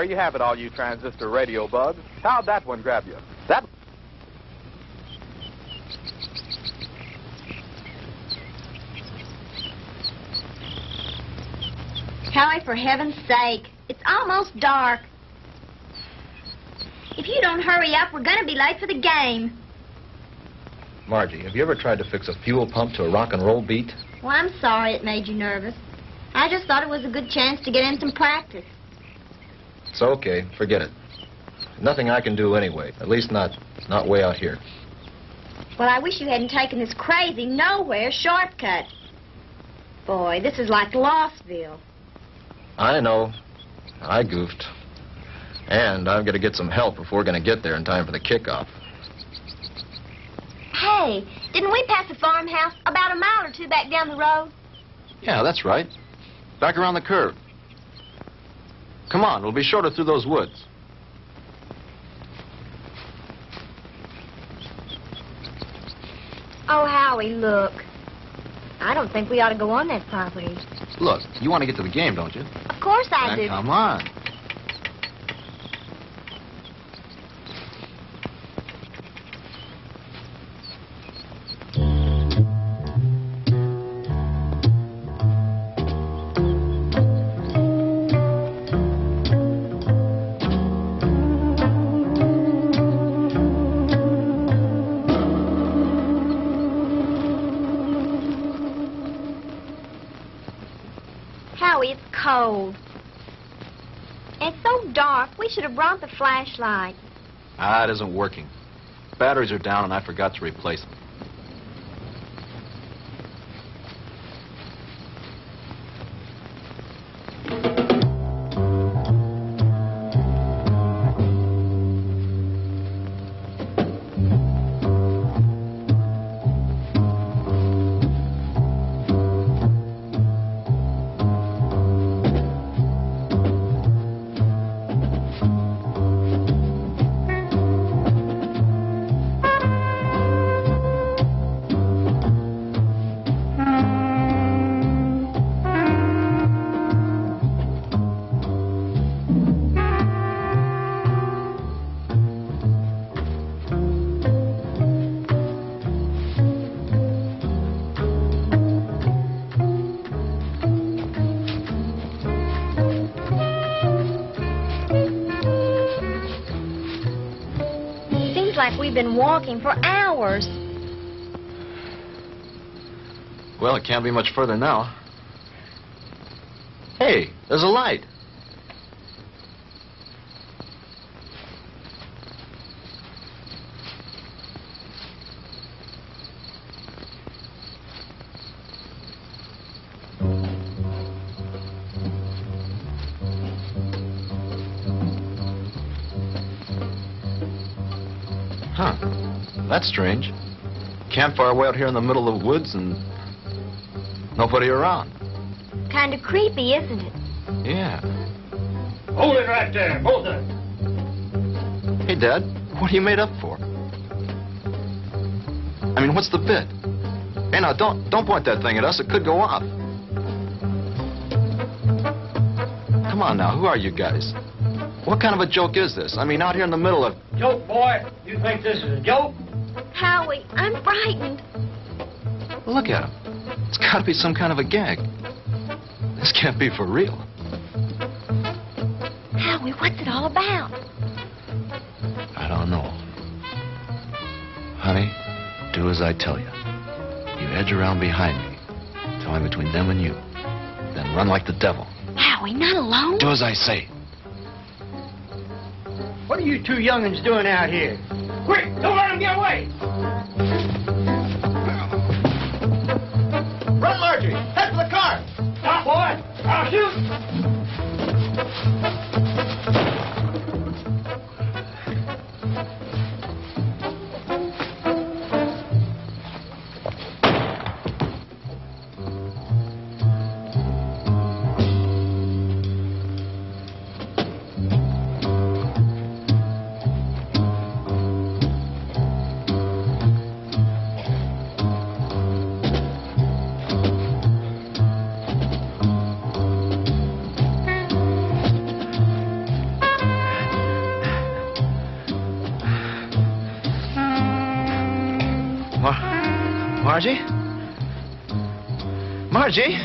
there you have it, all you transistor radio bugs. How'd that one grab you? That... Howie, for heaven's sake, it's almost dark. If you don't hurry up, we're going to be late for the game. Margie, have you ever tried to fix a fuel pump to a rock and roll beat? Well, I'm sorry it made you nervous. I just thought it was a good chance to get in some practice. It's okay. Forget it. Nothing I can do anyway. At least not way out here. Well, I wish you hadn't taken this crazy nowhere shortcut. Boy, this is like Lossville. I know. I goofed. And I've got to get some help if we're going to get there in time for the kickoff. Hey, didn't we pass a farmhouse about a mile or two back down the road? Yeah, that's right. Back around the curve. Come on, we'll be shorter through those woods. Oh, Howie, look. I don't think we ought to go on that property. Look, you want to get to the game, don't you? Of course I do. Come on. It's cold. It's so dark, we should have brought the flashlight. It isn't working. Batteries are down and I forgot to replace them. Like we've been walking for hours. Well, it can't be much further now. Hey, there's a light. Huh. That's strange. Campfire way out here in the middle of the woods and nobody around. Kind of creepy, isn't it? Yeah. Hold it right there, both of them. Hey, Dad, what are you made up for? I mean, what's the bit? Hey, now, don't point that thing at us. It could go off. Come on now, who are you guys? What kind of a joke is this? I mean, out here in the middle of... Joke, boy? You think this is a joke? Howie, I'm frightened. Look at him. It's got to be some kind of a gag. This can't be for real. Howie, what's it all about? I don't know. Honey, do as I tell you. You edge around behind me. Tell me between them and you. Then run like the devil. Howie, not alone? Do as I say. What are you two young'uns doing out here? Quick, don't let them get away! Run, Margie! Head for the car! Stop, boy! I'll shoot! Margie? Margie?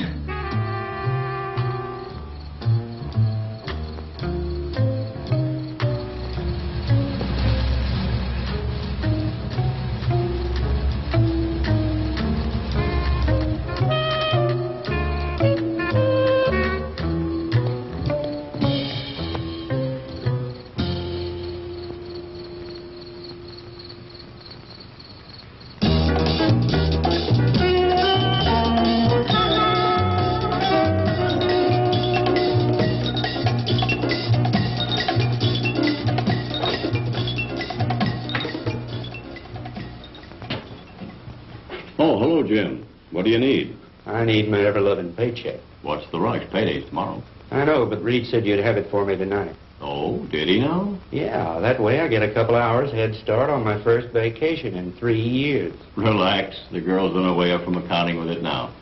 Oh, hello, Jim. What do you need? I need my ever-loving paycheck. What's the rush? Payday's tomorrow. I know, but Reed said you'd have it for me tonight. Oh, did he now? Yeah, that way I get a couple hours head start on my first vacation in 3 years. Relax. The girl's on her way up from accounting with it now.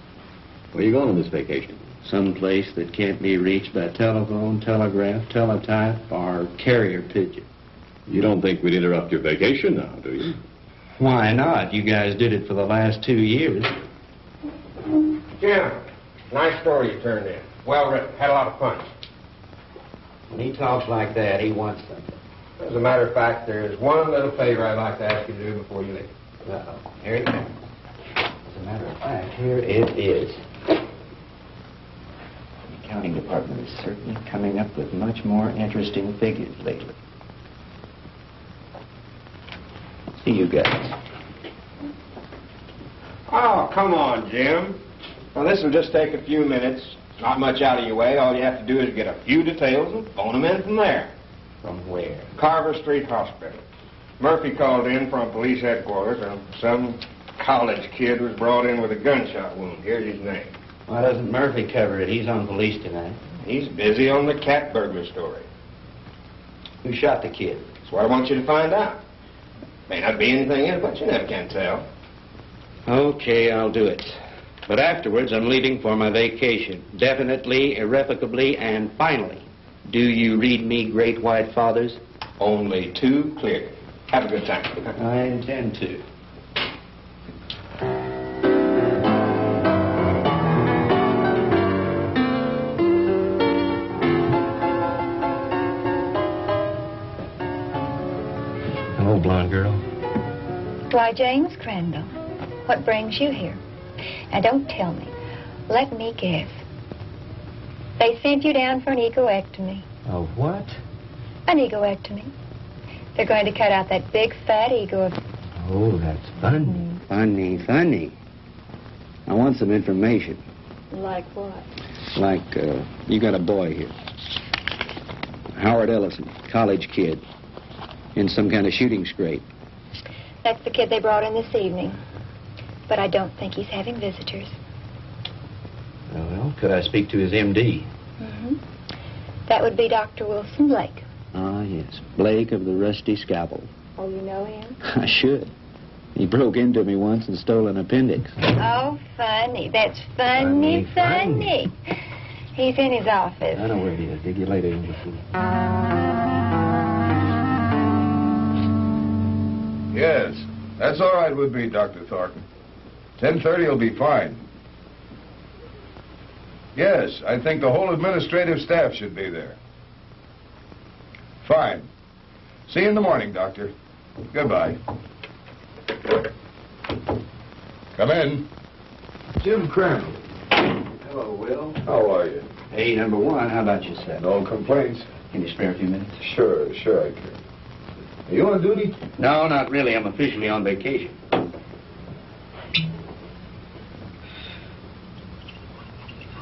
Where you going on this vacation? Someplace that can't be reached by telephone, telegraph, teletype, or carrier pigeon. You don't think we'd interrupt your vacation now, do you? Why not? You guys did it for the last 2 years. Jim, nice story you turned in. Well written. Had a lot of fun. When he talks like that, he wants something. As a matter of fact, there's one little favor I'd like to ask you to do before you leave. Uh-oh. Here it comes. As a matter of fact, here it is. The accounting department is certainly coming up with much more interesting figures lately. See you guys. Oh, come on, Jim. Well, this will just take a few minutes. Not much out of your way. All you have to do is get a few details and phone them in from there. From where? Carver Street Hospital. Murphy called in from police headquarters, and some college kid was brought in with a gunshot wound. Here's his name. Why doesn't Murphy cover it? He's on police tonight. He's busy on the cat burglar story. Who shot the kid? That's what I want you to find out. May not be anything in it, but you never can tell. Okay, I'll do it. But afterwards, I'm leaving for my vacation. Definitely, irrevocably, and finally. Do you read me, Great White Fathers? Only too clear. Have a good time. I intend to. Hello, blonde girl. Why, James Crandall, what brings you here? Now, don't tell me. Let me guess. They sent you down for an egoectomy. A what? An egoectomy. They're going to cut out that big, fat ego of... Oh, that's funny. Funny. I want some information. Like what? Like, you got a boy here. Howard Ellison, college kid. In some kind of shooting scrape. That's the kid they brought in this evening. But I don't think he's having visitors. Well, could I speak to his M.D.? Mm-hmm. That would be Dr. Wilson Blake. Ah, yes. Blake of the Rusty Scalpel. Oh, you know him? I should. He broke into me once and stole an appendix. Oh, funny. That's funny. He's in his office. I know where he is. Dig you later, English. Yes, that's all right with me, Dr. Thornton. 10:30 will be fine. Yes, I think the whole administrative staff should be there. Fine. See you in the morning, Doctor. Goodbye. Come in. Jim Crandall. Hello, Will. How are you? Hey, number one, how about yourself? No complaints? Can you spare a few minutes? Sure I can. Are you on duty? No, not really. I'm officially on vacation.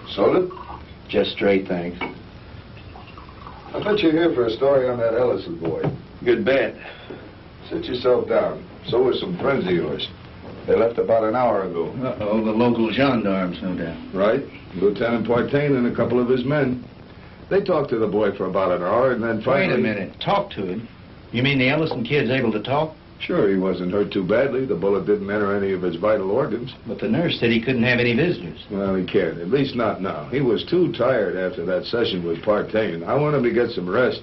Soda? Just straight, thanks. I bet you're here for a story on that Ellison boy. Good bet. Sit yourself down. So were some friends of yours. They left about an hour ago. Uh-oh, the local gendarmes, no doubt. Right. Lieutenant Partain and a couple of his men. They talked to the boy for about an hour and then finally... Wait a minute. Talk to him? You mean the Ellison kid's able to talk? Sure, he wasn't hurt too badly. The bullet didn't enter any of his vital organs. But the nurse said he couldn't have any visitors. Well, he can't. At least not now. He was too tired after that session with Partain. I want him to get some rest.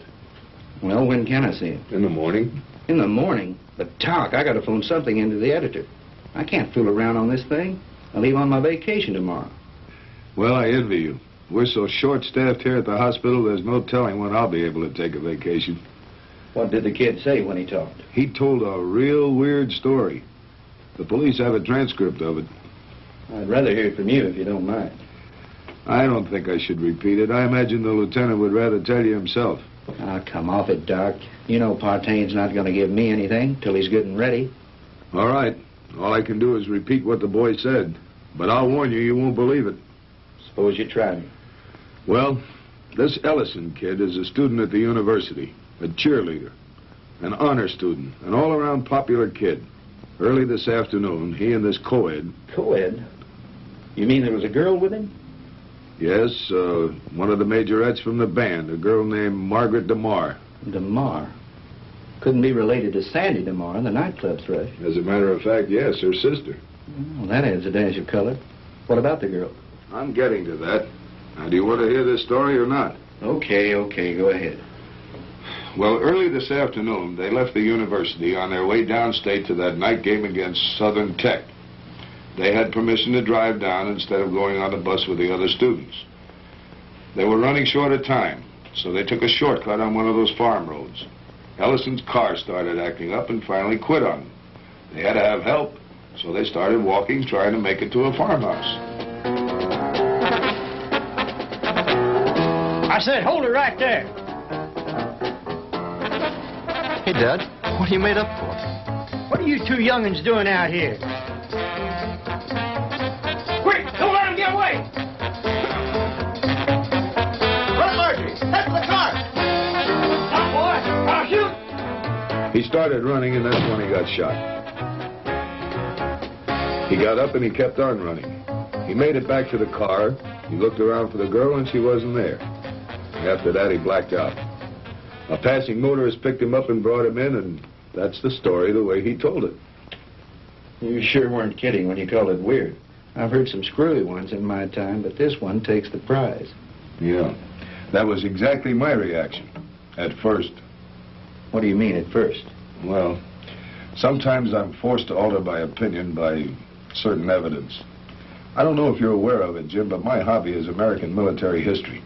Well, when can I see him? In the morning. In the morning? But talk, I got to phone something into the editor. I can't fool around on this thing. I leave on my vacation tomorrow. Well, I envy you. We're so short-staffed here at the hospital, there's no telling when I'll be able to take a vacation. What did the kid say when he talked? He told a real weird story. The police have a transcript of it. I'd rather hear it from you if you don't mind. I don't think I should repeat it. I imagine the lieutenant would rather tell you himself. Ah, come off it, Doc. You know Partaine's not going to give me anything till he's good and ready. All right. All I can do is repeat what the boy said. But I'll warn you, you won't believe it. Suppose you try me. Well, this Ellison kid is a student at the university, a cheerleader, an honor student, an all-around popular kid. Early this afternoon, he and this co-ed... Co-ed? You mean there was a girl with him? Yes, one of the majorettes from the band, a girl named Margaret DeMar. DeMar? Couldn't be related to Sandy DeMar, the nightclub thrush. As a matter of fact, yes, her sister. Well, that adds a dash of color. What about the girl? I'm getting to that. Now, do you want to hear this story or not? Okay, go ahead. Well, early this afternoon, they left the university on their way downstate to that night game against Southern Tech. They had permission to drive down instead of going on the bus with the other students. They were running short of time, so they took a shortcut on one of those farm roads. Ellison's car started acting up and finally quit on them. They had to have help, so they started walking, trying to make it to a farmhouse. I said, hold it right there. Hey, Dad, what are you made up for? What are you two young'uns doing out here? Quick, don't let him get away! Run, Marjorie! Head for the car! Stop, boy! I'll shoot! He started running, and that's when he got shot. He got up and he kept on running. He made it back to the car. He looked around for the girl, and she wasn't there. After that, he blacked out. A passing motorist picked him up and brought him in, and that's the story the way he told it. You sure weren't kidding when you called it weird. I've heard some screwy ones in my time, but this one takes the prize. Yeah, that was exactly my reaction, at first. What do you mean, at first? Well, sometimes I'm forced to alter my opinion by certain evidence. I don't know if you're aware of it, Jim, but my hobby is American military history.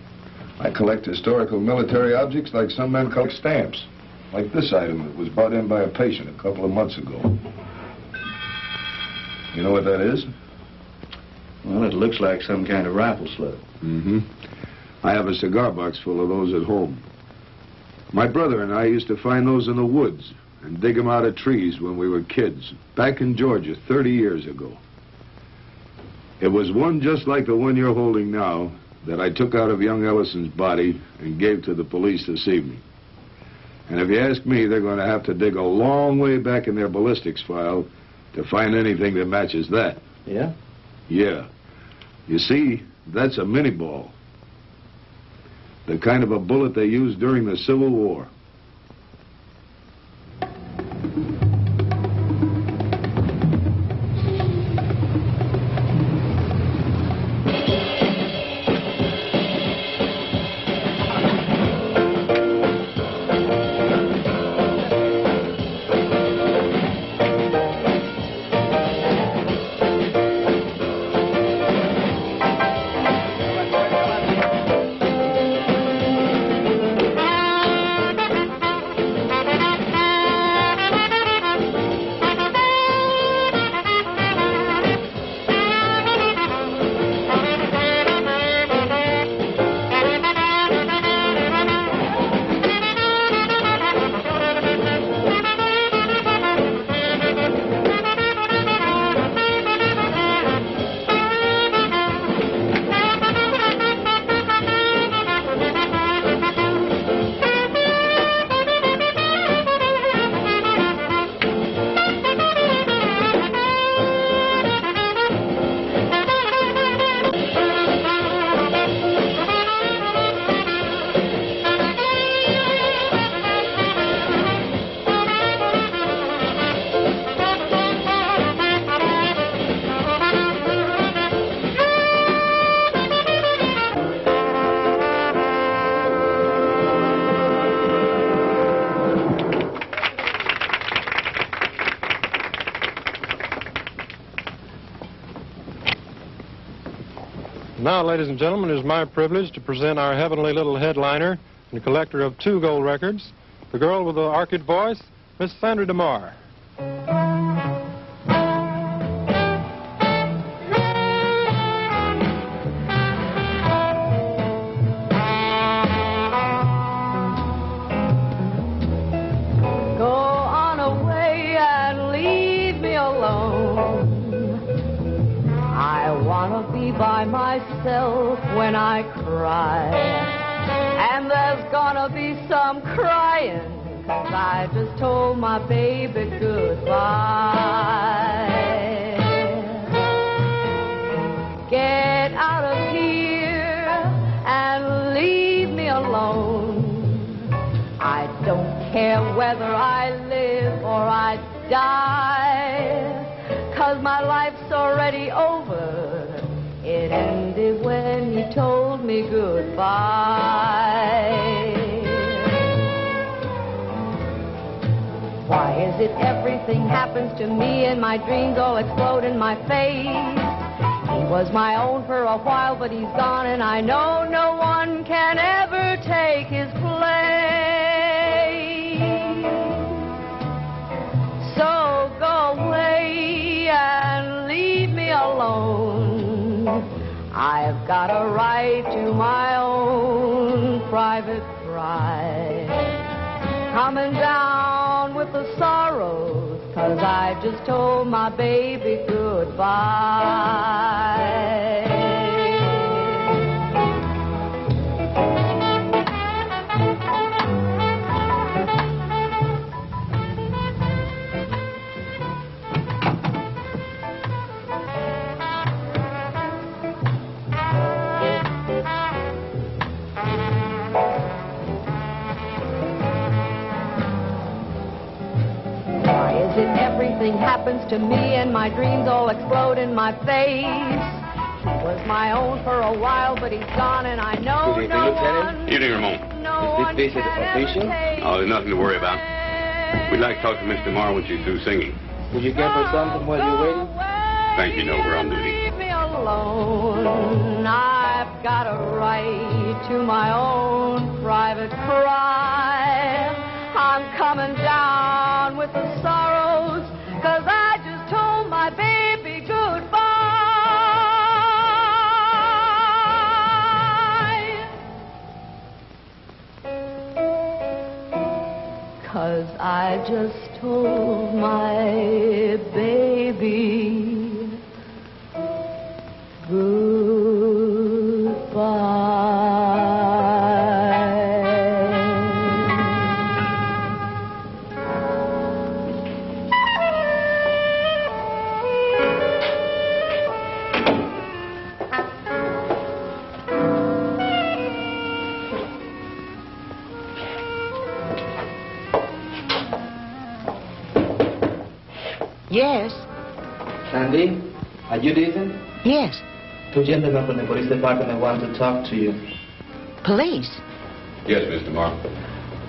I collect historical military objects like some men collect stamps. Like this item that was brought in by a patient a couple of months ago. You know what that is? Well, it looks like some kind of rifle slug. Mm-hmm. I have a cigar box full of those at home. My brother and I used to find those in the woods and dig them out of trees when we were kids, back in Georgia 30 years ago. It was one just like the one you're holding now that I took out of young Ellison's body and gave to the police this evening. And if you ask me, they're going to have to dig a long way back in their ballistics file to find anything that matches that. Yeah? Yeah. You see, that's a mini ball. The kind of a bullet they used during the Civil War. Now, ladies and gentlemen, it is my privilege to present our heavenly little headliner and collector of 2 gold records, the girl with the orchid voice, Miss Sandra DeMar. By myself when I cry, and there's gonna be some crying, 'cause I just told my baby goodbye. Get out of here and leave me alone. I don't care whether I live or I die, 'cause my life's already over. It ended when you told me goodbye. Why is it everything happens to me and my dreams all explode in my face? He was my own for a while, but he's gone, and I know no one can ever take his place. So go away and leave me alone. I've got a right to my own private cry. Coming down with the sorrows, 'cause I just told my baby goodbye. Everything happens to me and my dreams all explode in my face. He was my own for a while, but he's gone, and I know no one. Evening, Ramon. Is this visit official? Oh, there's nothing to worry about. We'd like to talk to Miss DeMar when she's through singing. Would you give her something while you're waiting? Thank you, no, we're on duty. Leave me alone. I've got a right to my own private cry. I'm coming down with the sorrows, 'cause I just told my baby goodbye. 'Cause I just told my baby goodbye. Yes. Sandy, are you decent? Yes. 2 gentlemen from the police department want to talk to you. Police? Yes, Miss DeMar.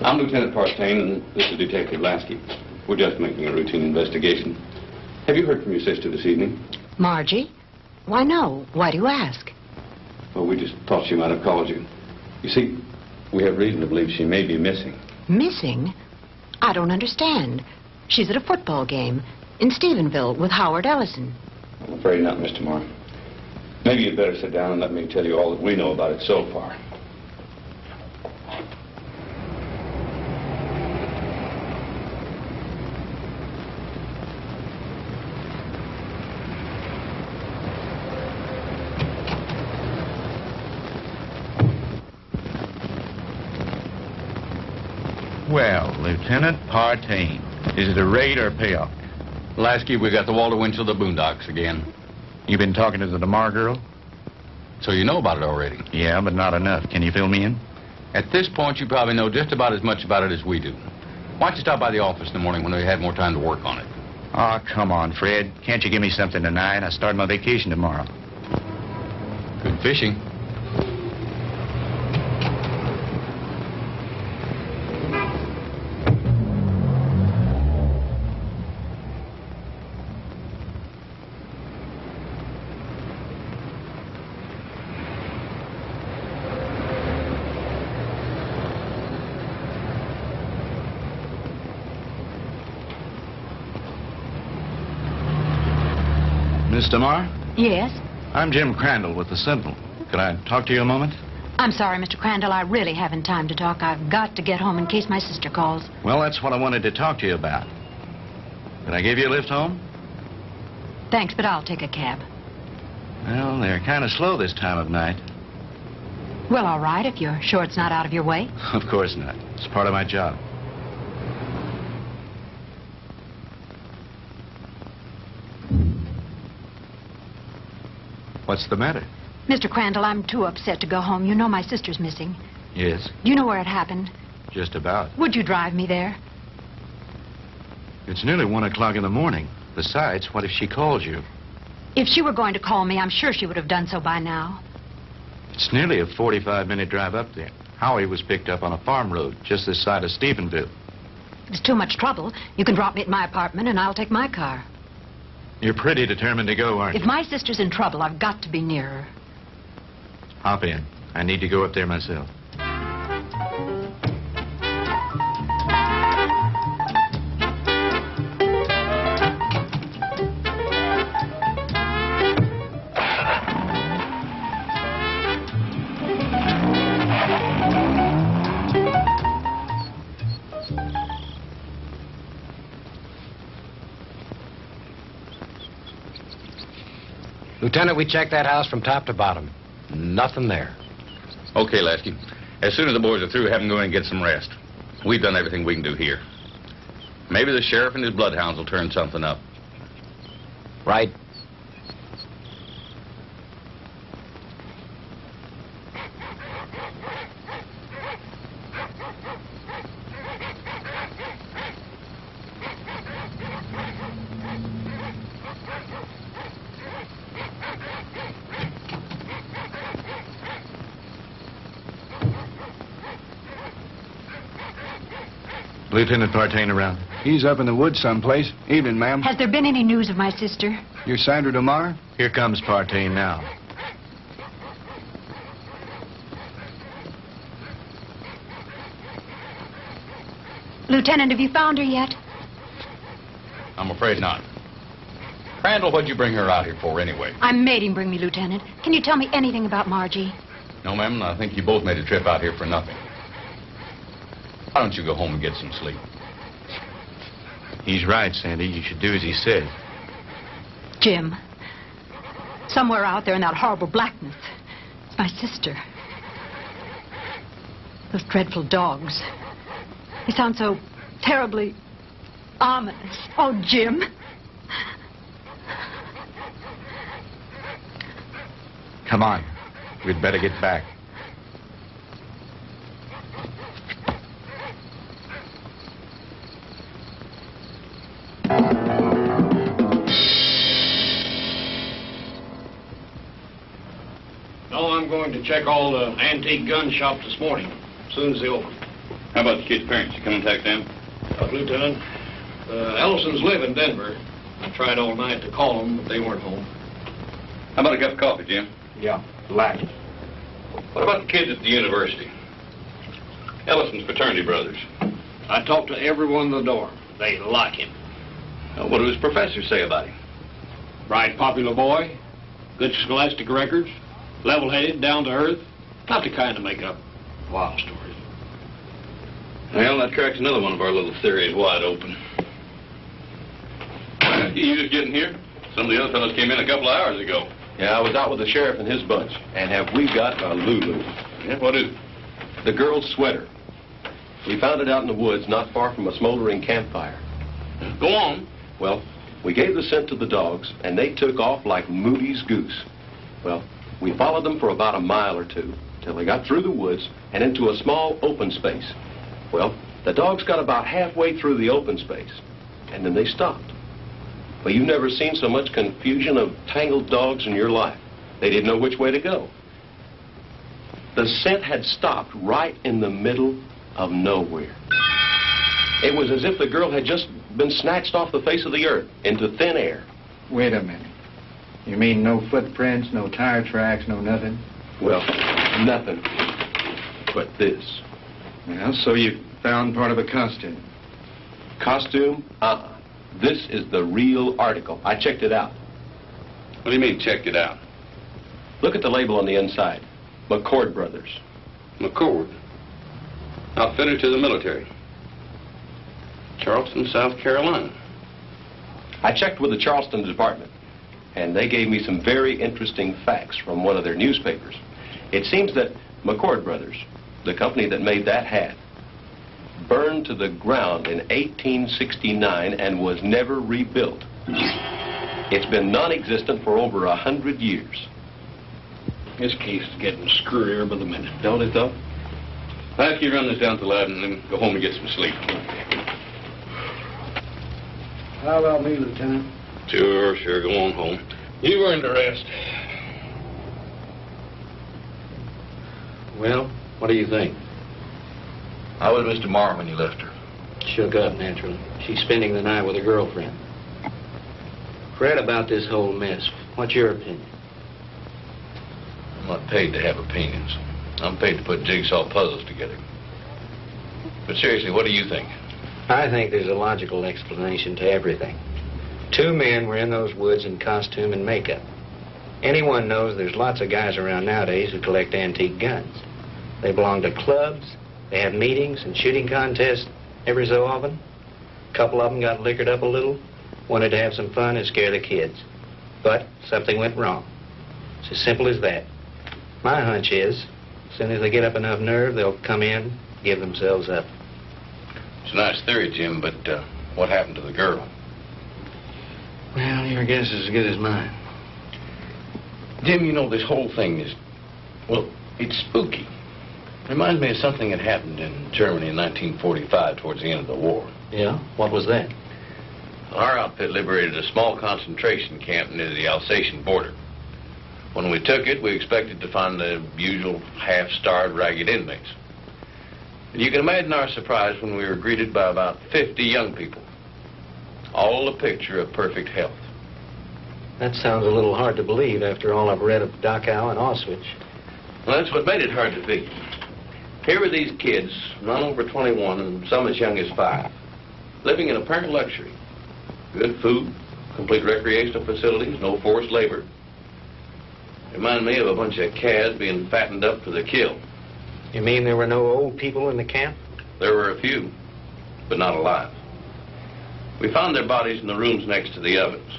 I'm Lieutenant Partain, and this is Detective Lasky. We're just making a routine investigation. Have you heard from your sister this evening? Margie? Why, no. Why do you ask? Well, we just thought she might have called you. You see, we have reason to believe she may be missing. Missing? I don't understand. She's at a football game in Stephenville with Howard Ellison. I'm afraid not, Miss DeMar. Maybe you'd better sit down and let me tell you all that we know about it so far. Well, Lieutenant Partain, is it a raid or a payoff? Lasky, we got the Walter Winchell of the Boondocks again. You been talking to the DeMar girl? So you know about it already? Yeah, but not enough. Can you fill me in? At this point, you probably know just about as much about it as we do. Why don't you stop by the office in the morning when we have more time to work on it? Oh, come on, Fred. Can't you give me something tonight? I start my vacation tomorrow. Good fishing. Miss DeMar? Yes? I'm Jim Crandall with the Sentinel. Could I talk to you a moment? I'm sorry, Mr. Crandall. I really haven't time to talk. I've got to get home in case my sister calls. Well, that's what I wanted to talk to you about. Can I give you a lift home? Thanks, but I'll take a cab. Well, they're kind of slow this time of night. Well, all right, if you're sure it's not out of your way. Of course not. It's part of my job. What's the matter? Mr. Crandall, I'm too upset to go home. You know my sister's missing. Yes, Do you know where it happened? just about. Would you drive me there? It's nearly 1 o'clock in the morning. Besides, what if she calls you? If she were going to call me, I'm sure she would have done so by now. It's nearly a 45-minute drive up there. Howie was picked up on a farm road just this side of Stephenville. It's too much trouble. You can drop me at my apartment, and I'll take my car. You're pretty determined to go, aren't If you? my sister's in trouble, I've got to be near her. Hop in. I need to go up there myself. Lieutenant, we checked that house from top to bottom. Nothing there. Okay, Lasky. As soon as the boys are through, have them go in and get some rest. We've done everything we can do here. Maybe the sheriff and his bloodhounds will turn something up. Right. Lieutenant Partain around. He's up in the woods someplace. Evening, ma'am. Has there been any news of my sister? You're Sandra DeMar? Here comes Partain now. Lieutenant, have you found her yet? I'm afraid not. Crandall, what'd you bring her out here for anyway? I made him bring me, Lieutenant. Can you tell me anything about Margie? No, ma'am, I think you both made a trip out here for nothing. Why don't you go home and get some sleep? He's right, Sandy. You should do as he said. Jim, somewhere out there in that horrible blackness, it's my sister. Those dreadful dogs. They sound so terribly ominous. Oh, Jim. Come on. We'd better get back. No, I'm going to check all the antique gun shops this morning, as soon as they open. How about the kid's parents? You come contact them? Lieutenant, Ellisons live in Denver. I tried all night to call them, but they weren't home. How about a cup of coffee, Jim? Yeah, black. What about the kids at the university? Ellison's fraternity brothers. I talked to everyone in the dorm. They like him. What do his professors say about him? Bright, popular boy, good scholastic records, level-headed, down to earth. Not the kind to make up wild stories. Well, that cracks another one of our little theories wide open. You just getting here? Some of the other fellows came in a couple of hours ago. Yeah, I was out with the sheriff and his bunch. And have we got a Lulu? Yeah, what is it? The girl's sweater. We found it out in the woods not far from a smoldering campfire. Go on. Well, we gave the scent to the dogs, and they took off like Moody's goose. Well, we followed them for about a mile or two, till they got through the woods and into a small open space. Well, the dogs got about halfway through the open space, and then they stopped. Well, you've never seen so much confusion of tangled dogs in your life. They didn't know which way to go. The scent had stopped right in the middle of nowhere. It was as if the girl had just been snatched off the face of the earth into thin air. Wait a minute. You mean no footprints, no tire tracks, no nothing? Well, nothing but this. Well, so you found part of a costume. Costume? This is the real article. I checked it out. What do you mean, checked it out? Look at the label on the inside. McCord Brothers. McCord? Outfitted to the military. Charleston, South Carolina. I checked with the Charleston department, and they gave me some very interesting facts from one of their newspapers. It seems that McCord Brothers, the company that made that hat, burned to the ground in 1869 and was never rebuilt. It's been non-existent for over 100 years. This case is getting screwier by the minute. Don't it, though? I'll have you run this down to the lab and then go home and get some sleep. How about me, Lieutenant? Sure. Go on home. You've earned a rest. Well, what do you think? How was Mr. Morrow when you left her? Shook up, naturally. She's spending the night with a girlfriend. Fred, about this whole mess, what's your opinion? I'm not paid to have opinions. I'm paid to put jigsaw puzzles together. But seriously, what do you think? I think there's a logical explanation to everything. Two men were in those woods in costume and makeup. Anyone knows there's lots of guys around nowadays who collect antique guns. They belong to clubs, they have meetings and shooting contests every so often. A couple of them got liquored up a little, wanted to have some fun and scare the kids. But something went wrong. It's as simple as that. My hunch is, as soon as they get up enough nerve, they'll come in, give themselves up. It's a nice theory, Jim, but what happened to the girl? Well, your guess is as good as mine. Jim, you know, this whole thing is, well, it's spooky. Reminds me of something that happened in Germany in 1945 towards the end of the war. Yeah? What was that? Our outfit liberated a small concentration camp near the Alsatian border. When we took it, we expected to find the usual half-starved, ragged inmates. And you can imagine our surprise when we were greeted by about 50 young people, all a picture of perfect health. That sounds a little hard to believe after all I've read of Dachau and Auschwitz. Well, that's what made it hard to figure. Here were these kids, none over 21 and some as young as 5, living in apparent luxury. Good food, complete recreational facilities, no forced labor. Remind me of a bunch of calves being fattened up for the kill. You mean there were no old people in the camp? There were a few, but not alive. We found their bodies in the rooms next to the ovens.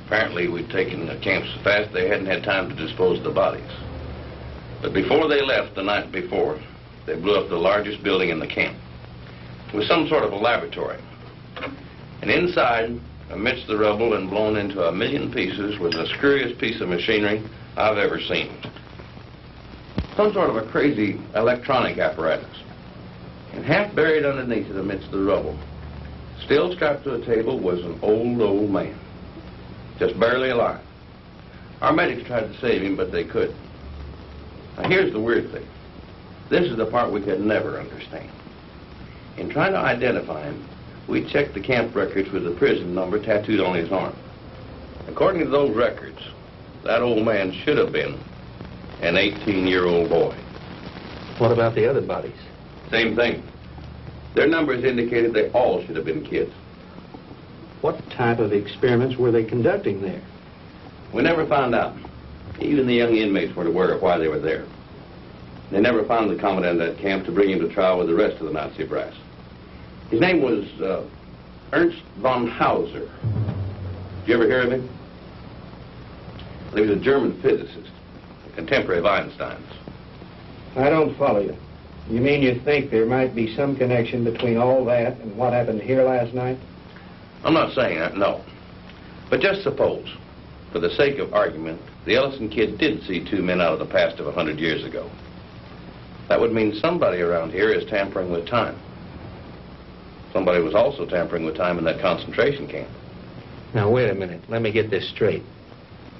Apparently, we'd taken the camp so fast they hadn't had time to dispose of the bodies. But before they left the night before, they blew up the largest building in the camp. It was some sort of a laboratory. And inside, amidst the rubble and blown into a million pieces, was the screwiest piece of machinery I've ever seen. Some sort of a crazy electronic apparatus. And half buried underneath it amidst the rubble, still strapped to a table, was an old man. Just barely alive. Our medics tried to save him, but they couldn't. Now, here's the weird thing. This is the part we could never understand. In trying to identify him, we checked the camp records with the prison number tattooed on his arm. According to those records, that old man should have been an 18-year-old boy. What about the other bodies? Same thing. Their numbers indicated they all should have been kids. What type of experiments were they conducting there? We never found out. Even the young inmates weren't aware of why they were there. They never found the commandant of that camp to bring him to trial with the rest of the Nazi brass. His name was Ernst von Hauser. Did you ever hear of him? He was a German physicist, a contemporary of Einstein's. I don't follow you. You mean you think there might be some connection between all that and what happened here last night? I'm not saying that, no. But just suppose, for the sake of argument, the Ellison kid did see two men out of the past of 100 years ago. That would mean somebody around here is tampering with time. Somebody was also tampering with time in that concentration camp. Now, wait a minute. Let me get this straight.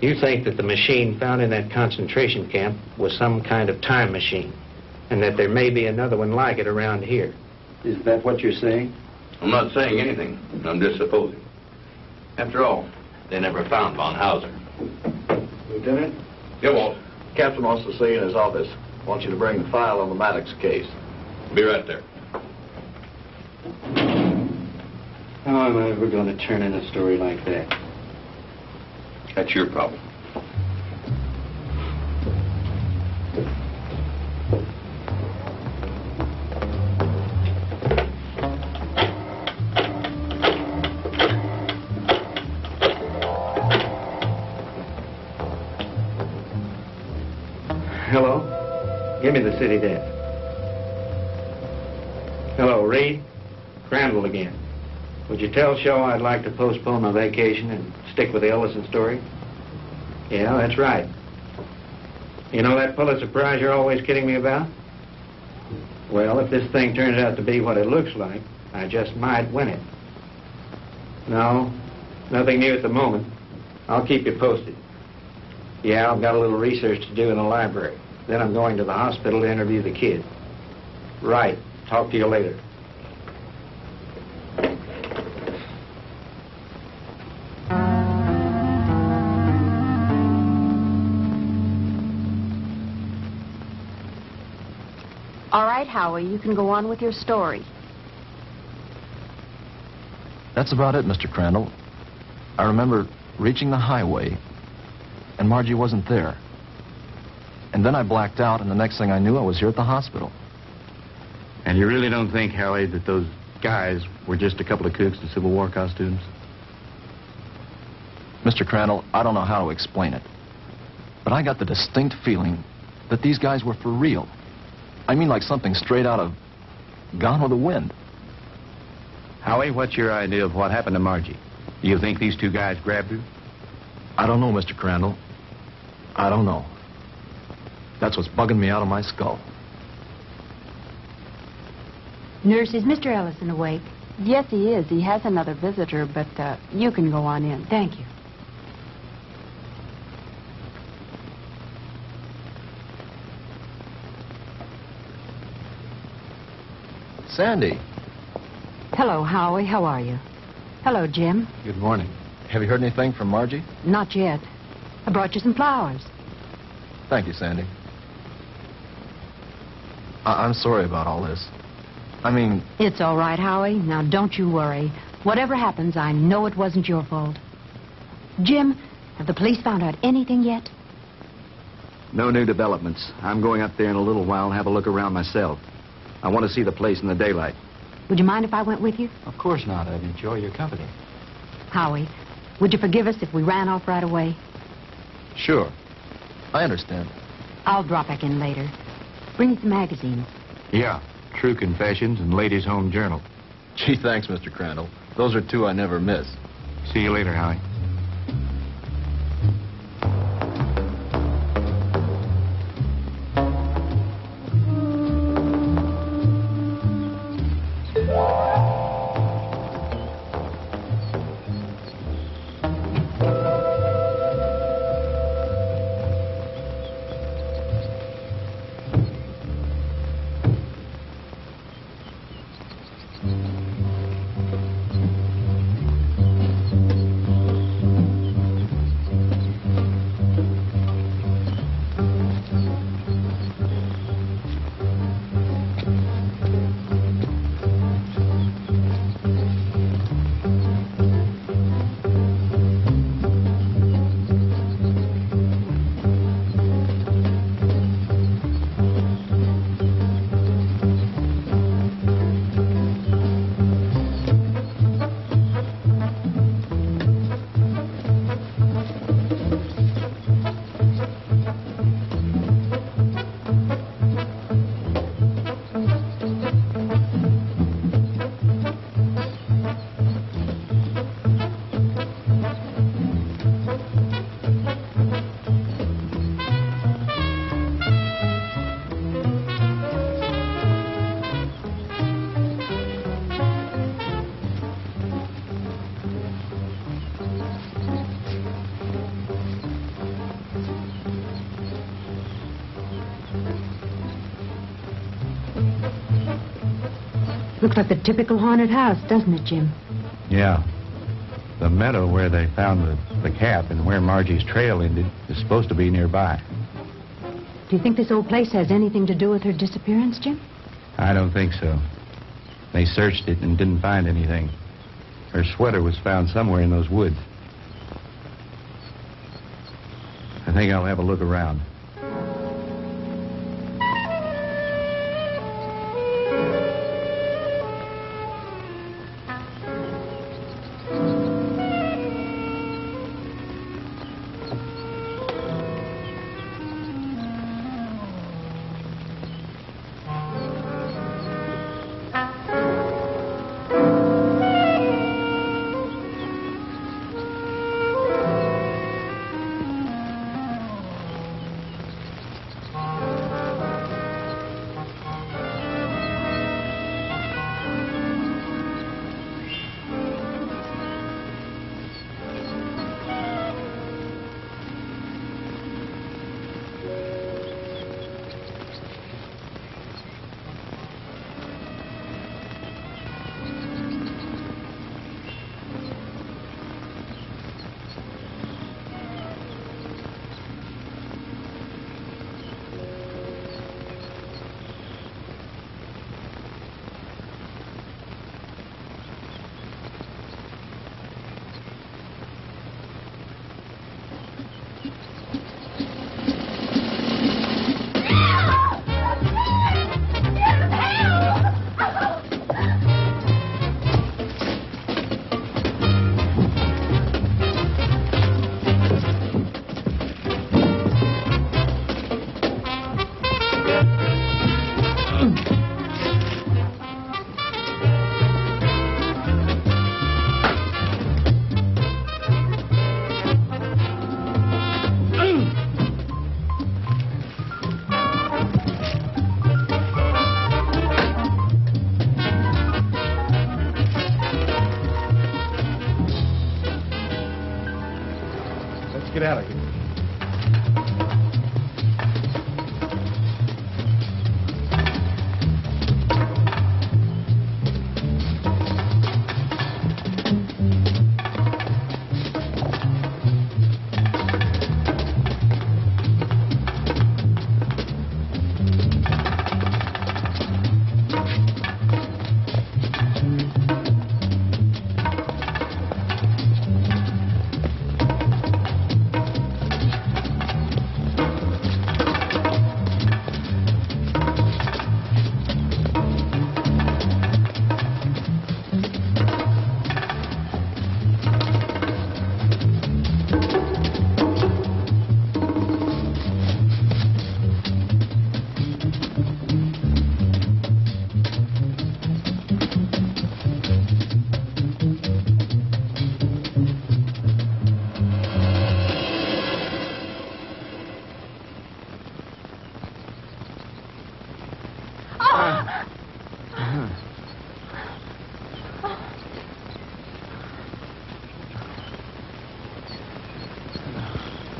You think that the machine found in that concentration camp was some kind of time machine, and that there may be another one like it around here. Is that what you're saying? I'm not saying anything. I'm just supposing. After all, they never found von Hauser. Lieutenant? Yeah, Walt. Captain wants to see you in his office. Wants you to bring the file on the Maddox case. Be right there. How am I ever going to turn in a story like that? That's your problem. Hello? Give me the city desk. Hello, Reed? Crandall again. Would you tell Shaw I'd like to postpone my vacation and stick with the Ellison story? Yeah, that's right. You know that Pulitzer Prize you're always kidding me about? Well, if this thing turns out to be what it looks like, I just might win it. No, nothing new at the moment. I'll keep you posted. Yeah, I've got a little research to do in the library. Then I'm going to the hospital to interview the kid. Right. Talk to you later. All right, Howie, you can go on with your story. That's about it, Mr. Crandall. I remember reaching the highway, and Margie wasn't there. And then I blacked out, and the next thing I knew, I was here at the hospital. And you really don't think, Howie, that those guys were just a couple of cooks in Civil War costumes? Mr. Crandall, I don't know how to explain it, but I got the distinct feeling that these guys were for real. I mean, like something straight out of Gone with the Wind. Howie, what's your idea of what happened to Margie? Do you think these two guys grabbed her? I don't know, Mr. Crandall. I don't know. That's what's bugging me out of my skull. Nurse, is Mr. Ellison awake? Yes, he is. He has another visitor, but you can go on in. Thank you. Sandy. Hello, Howie. How are you? Hello, Jim. Good morning. Have you heard anything from Margie? Not yet. I brought you some flowers. Thank you, Sandy. I'm sorry about all this. I mean... It's all right, Howie. Now, don't you worry. Whatever happens, I know it wasn't your fault. Jim, have the police found out anything yet? No new developments. I'm going up there in a little while and have a look around myself. I want to see the place in the daylight. Would you mind if I went with you? Of course not. I'd enjoy your company. Howie, would you forgive us if we ran off right away? Sure. I understand. I'll drop back in later. Bring me some magazines. Yeah. True Confessions and Ladies' Home Journal. Gee, thanks, Mr. Crandall. Those are two I never miss. See you later, Howie. Looks like the typical haunted house, doesn't it, Jim? Yeah. The meadow where they found the cap and where Margie's trail ended is supposed to be nearby. Do you think this old place has anything to do with her disappearance, Jim? I don't think so. They searched it and didn't find anything. Her sweater was found somewhere in those woods. think I'll have a look around. Get out of here.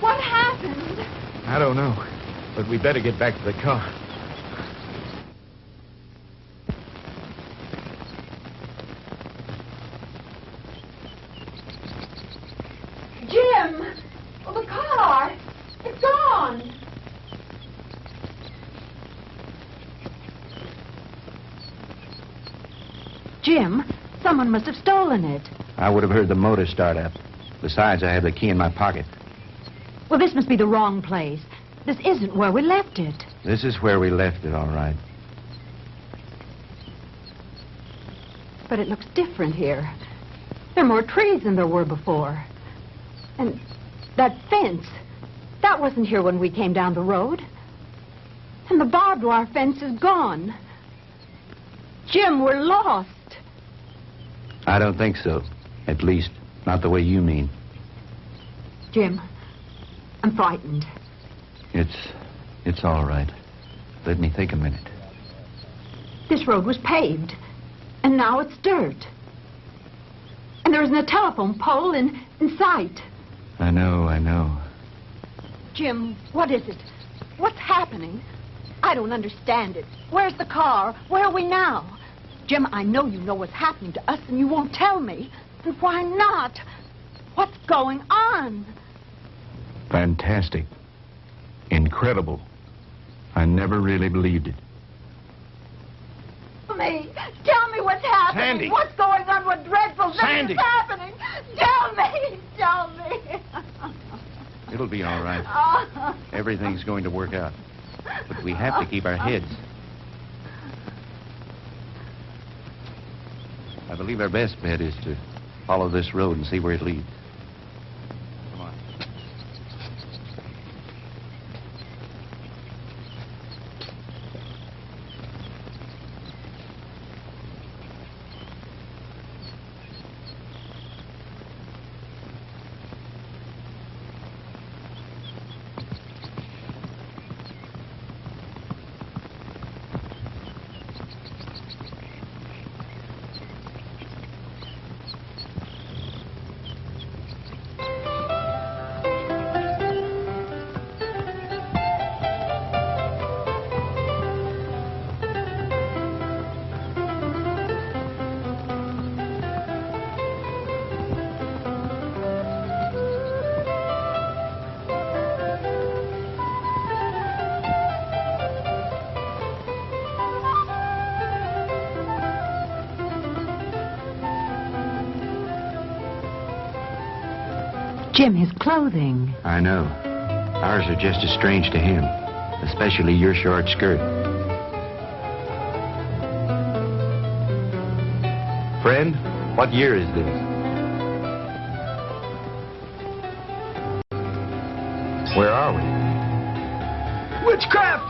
What happened? I don't know, but we better get back to the car. Jim! Oh, the car! It's gone! Jim, someone must have stolen it. I would have heard the motor start up. Besides, I have the key in my pocket. Well, this must be the wrong place. This isn't where we left it. This is where we left it, all right. But it looks different here. There are more trees than there were before. And that fence, that wasn't here when we came down the road. And the barbed wire fence is gone. Jim, we're lost. I don't think so. At least, not the way you mean. Jim, I'm frightened. It's all right. Let me think a minute. This road was paved, and now it's dirt. And there isn't a telephone pole in sight. I know. Jim, what is it? What's happening? I don't understand it. Where's the car? Where are we now? Jim, I know you know what's happening to us, and you won't tell me. And why not? What's going on? Fantastic. Incredible. I never really believed it. Tell me what's happening. Sandy. What's going on? What dreadful thing Sandy. is happening? Tell me. It'll be all right. Everything's going to work out. But we have to keep our heads. I believe our best bet is to follow this road and see where it leads. Come on. Jim, his clothing. I know. Ours are just as strange to him, especially your short skirt. Friend, what year is this? Where are we? Witchcraft!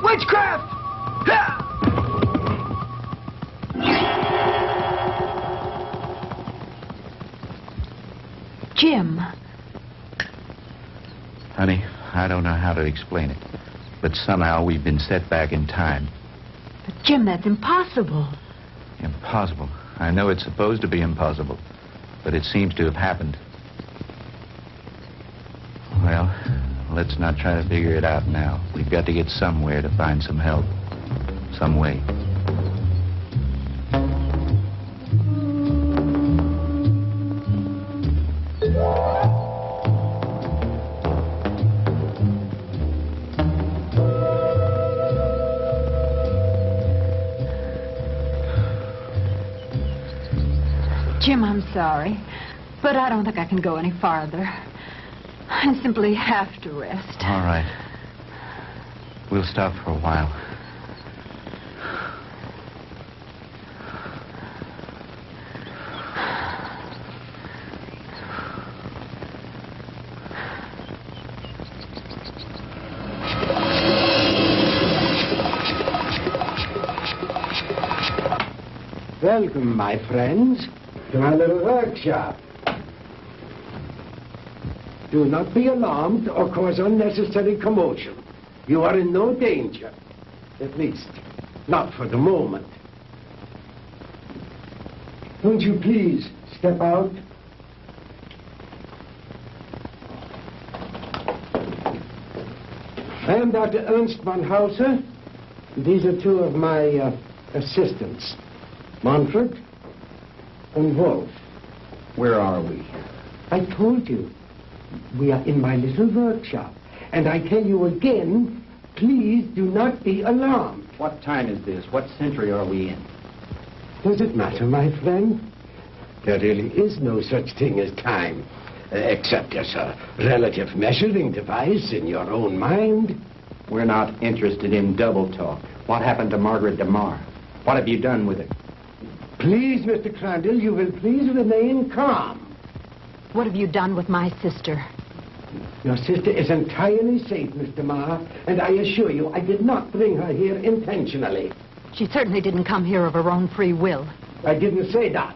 Witchcraft! Ha! Jim. Honey, I don't know how to explain it, but somehow we've been set back in time. But Jim, that's impossible. Impossible. I know it's supposed to be impossible, but it seems to have happened. Well, let's not try to figure it out now. We've got to get somewhere to find some help. Some way. Jim, I'm sorry, but I don't think I can go any farther. I simply have to rest. All right. We'll stop for a while. Welcome, my friends, to my little workshop. Do not be alarmed or cause unnecessary commotion. You are in no danger. At least, not for the moment. Won't you please step out? I am Dr. Ernst von Hauser. These are two of my assistants, Manfred and Wolf. Where are we? I told you. We are in my little workshop. And I tell you again, please do not be alarmed. What time is this? What century are we in? Does it matter, my friend? There really is no such thing as time, except as a relative measuring device in your own mind. We're not interested in double talk. What happened to Margaret DeMar? What have you done with it? Please, Mr. Crandall, you will please remain calm. What have you done with my sister? Your sister is entirely safe, Mr. Marr, and I assure you I did not bring her here intentionally. She certainly didn't come here of her own free will. I didn't say that.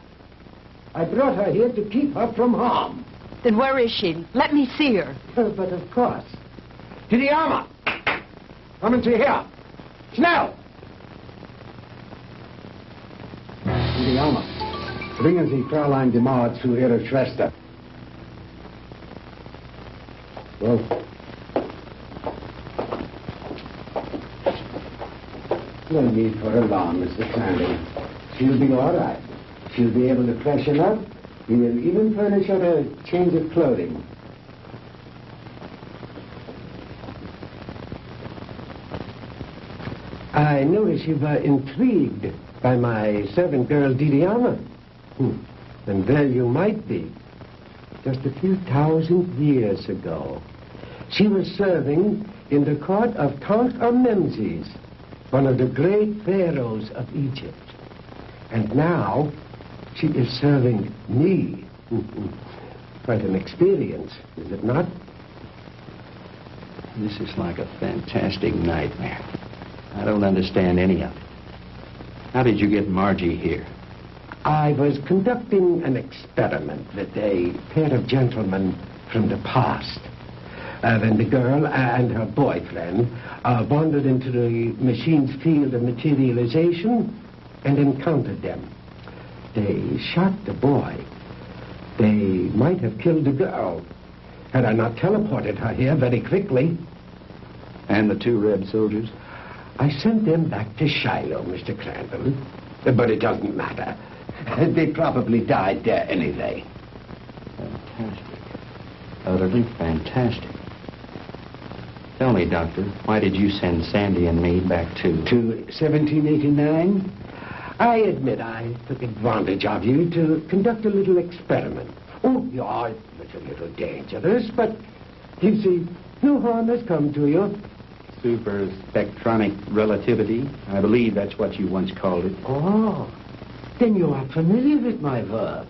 I brought her here to keep her from harm. Then where is she? Let me see her. But of course. To the armor! Come and see here. Schnell! To the armor. Bringen Sie Fräulein DeMar zu ihrer Schwester. Well, no need for alarm, Mr. Crandall. She'll be all right. She'll be able to freshen up. We will even furnish her a change of clothing. I notice you were intrigued by my servant girl, Didiana. And there you might be. Just a few thousand years ago, She was serving in the court of Tutankhamun, one of the great pharaohs of Egypt. And now she is serving me. Quite an experience, is it not? This is like a fantastic nightmare. I don't understand any of it. How did you get Margie here? I was conducting an experiment with a pair of gentlemen from the past. When the girl and her boyfriend wandered into the machine's field of materialization and encountered them. They shot the boy. They might have killed the girl had I not teleported her here very quickly. And the 2 red soldiers? I sent them back to Shiloh, Mr. Crandall. But it doesn't matter. They probably died there anyway. Fantastic. Utterly fantastic. Tell me, Doctor, why did you send Sandy and me back to 1789? I admit I took advantage of you to conduct a little experiment. Oh, yeah, it was a little dangerous, but you see, no harm has come to you. Super spectronic relativity? I believe that's what you once called it. Oh, then you are familiar with my work.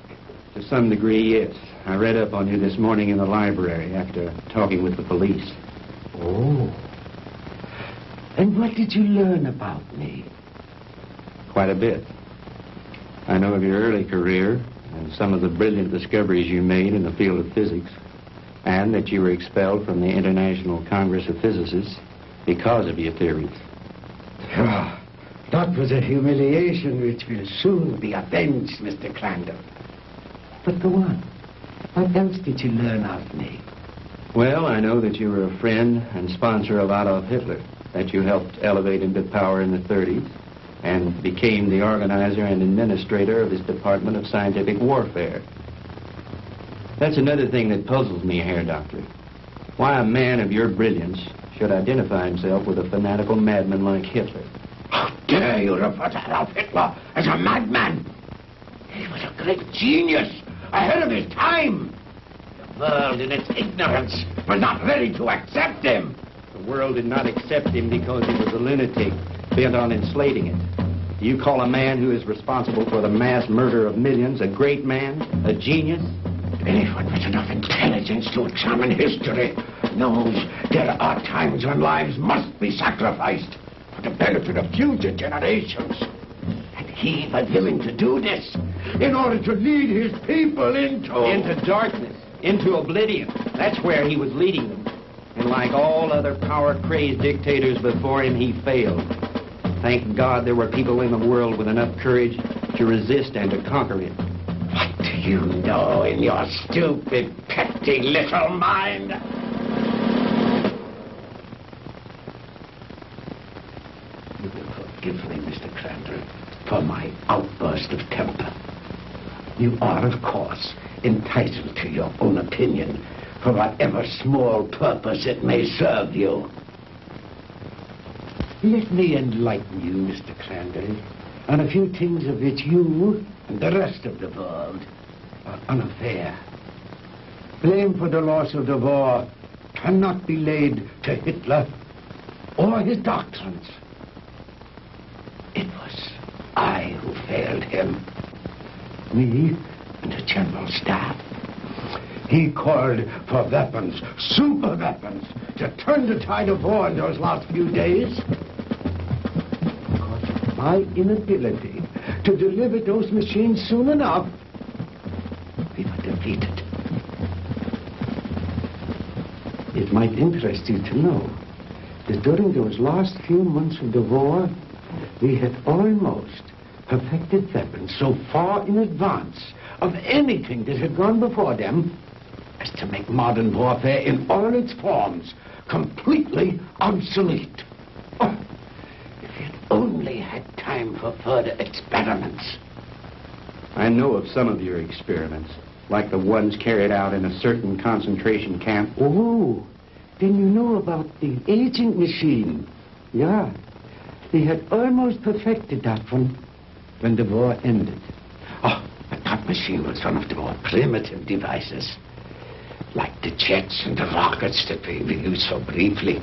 To some degree, yes. I read up on you this morning in the library after talking with the police. Oh. And what did you learn about me? Quite a bit. I know of your early career and some of the brilliant discoveries you made in the field of physics, and that you were expelled from the International Congress of Physicists because of your theories. Oh, that was a humiliation which will soon be avenged, Mr. Crandall. But go on. What else did you learn of me? Well, I know that you were a friend and sponsor of Adolf Hitler, that you helped elevate him to power in the 30s, and became the organizer and administrator of his Department of Scientific Warfare. That's another thing that puzzles me here, Doctor. Why a man of your brilliance should identify himself with a fanatical madman like Hitler. How dare you refer to Adolf Hitler as a madman? He was a great genius, ahead of his time. The world, in its ignorance, was not ready to accept him. The world did not accept him because he was a lunatic, bent on enslaving it. You call a man who is responsible for the mass murder of millions a great man, a genius? Anyone with enough intelligence to examine history knows there are times when lives must be sacrificed for the benefit of future generations. And he was willing to do this in order to lead his people into darkness, into oblivion. That's where he was leading them. And like all other power-crazed dictators before him, he failed. Thank God there were people in the world with enough courage to resist and to conquer him. What do you know in your stupid, petty little mind? You will forgive me, Mr. Crandall, for my outburst of temper. You are, of course, entitled to your own opinion, for whatever small purpose it may serve you. Let me enlighten you, Mr. Crandall, on a few things of which you and the rest of the world are unaware. Blame for the loss of the war cannot be laid to Hitler or his doctrines. It was I who failed him. Me and the General Staff. He called for weapons, super weapons, to turn the tide of war in those last few days. Because of my inability to deliver those machines soon enough, we were defeated. It might interest you to know that during those last few months of the war, we had almost perfected weapons so far in advance of anything that had gone before them as to make modern warfare in all its forms completely obsolete. Oh, if we had only had time for further experiments. I know of some of your experiments, like the ones carried out in a certain concentration camp. Oh, then you know about the aging machine. Yeah, they had almost perfected that one when the war ended. Oh, but that machine was one of the more primitive devices. like the jets and the rockets that we used so briefly.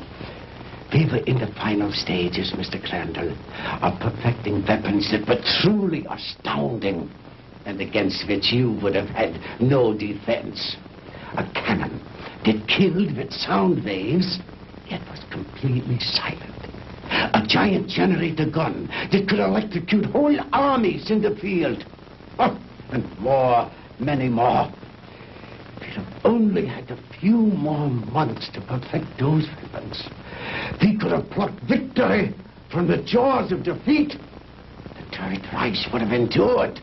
We were in the final stages, Mr. Crandall, of perfecting weapons that were truly astounding and against which you would have had no defense. A cannon that killed with sound waves, yet was completely silent. A giant generator gun that could electrocute whole armies in the field. Oh, and more, many more. We'd have only had a few more months to perfect those weapons. We could have plucked victory from the jaws of defeat. The Third Reich would have endured.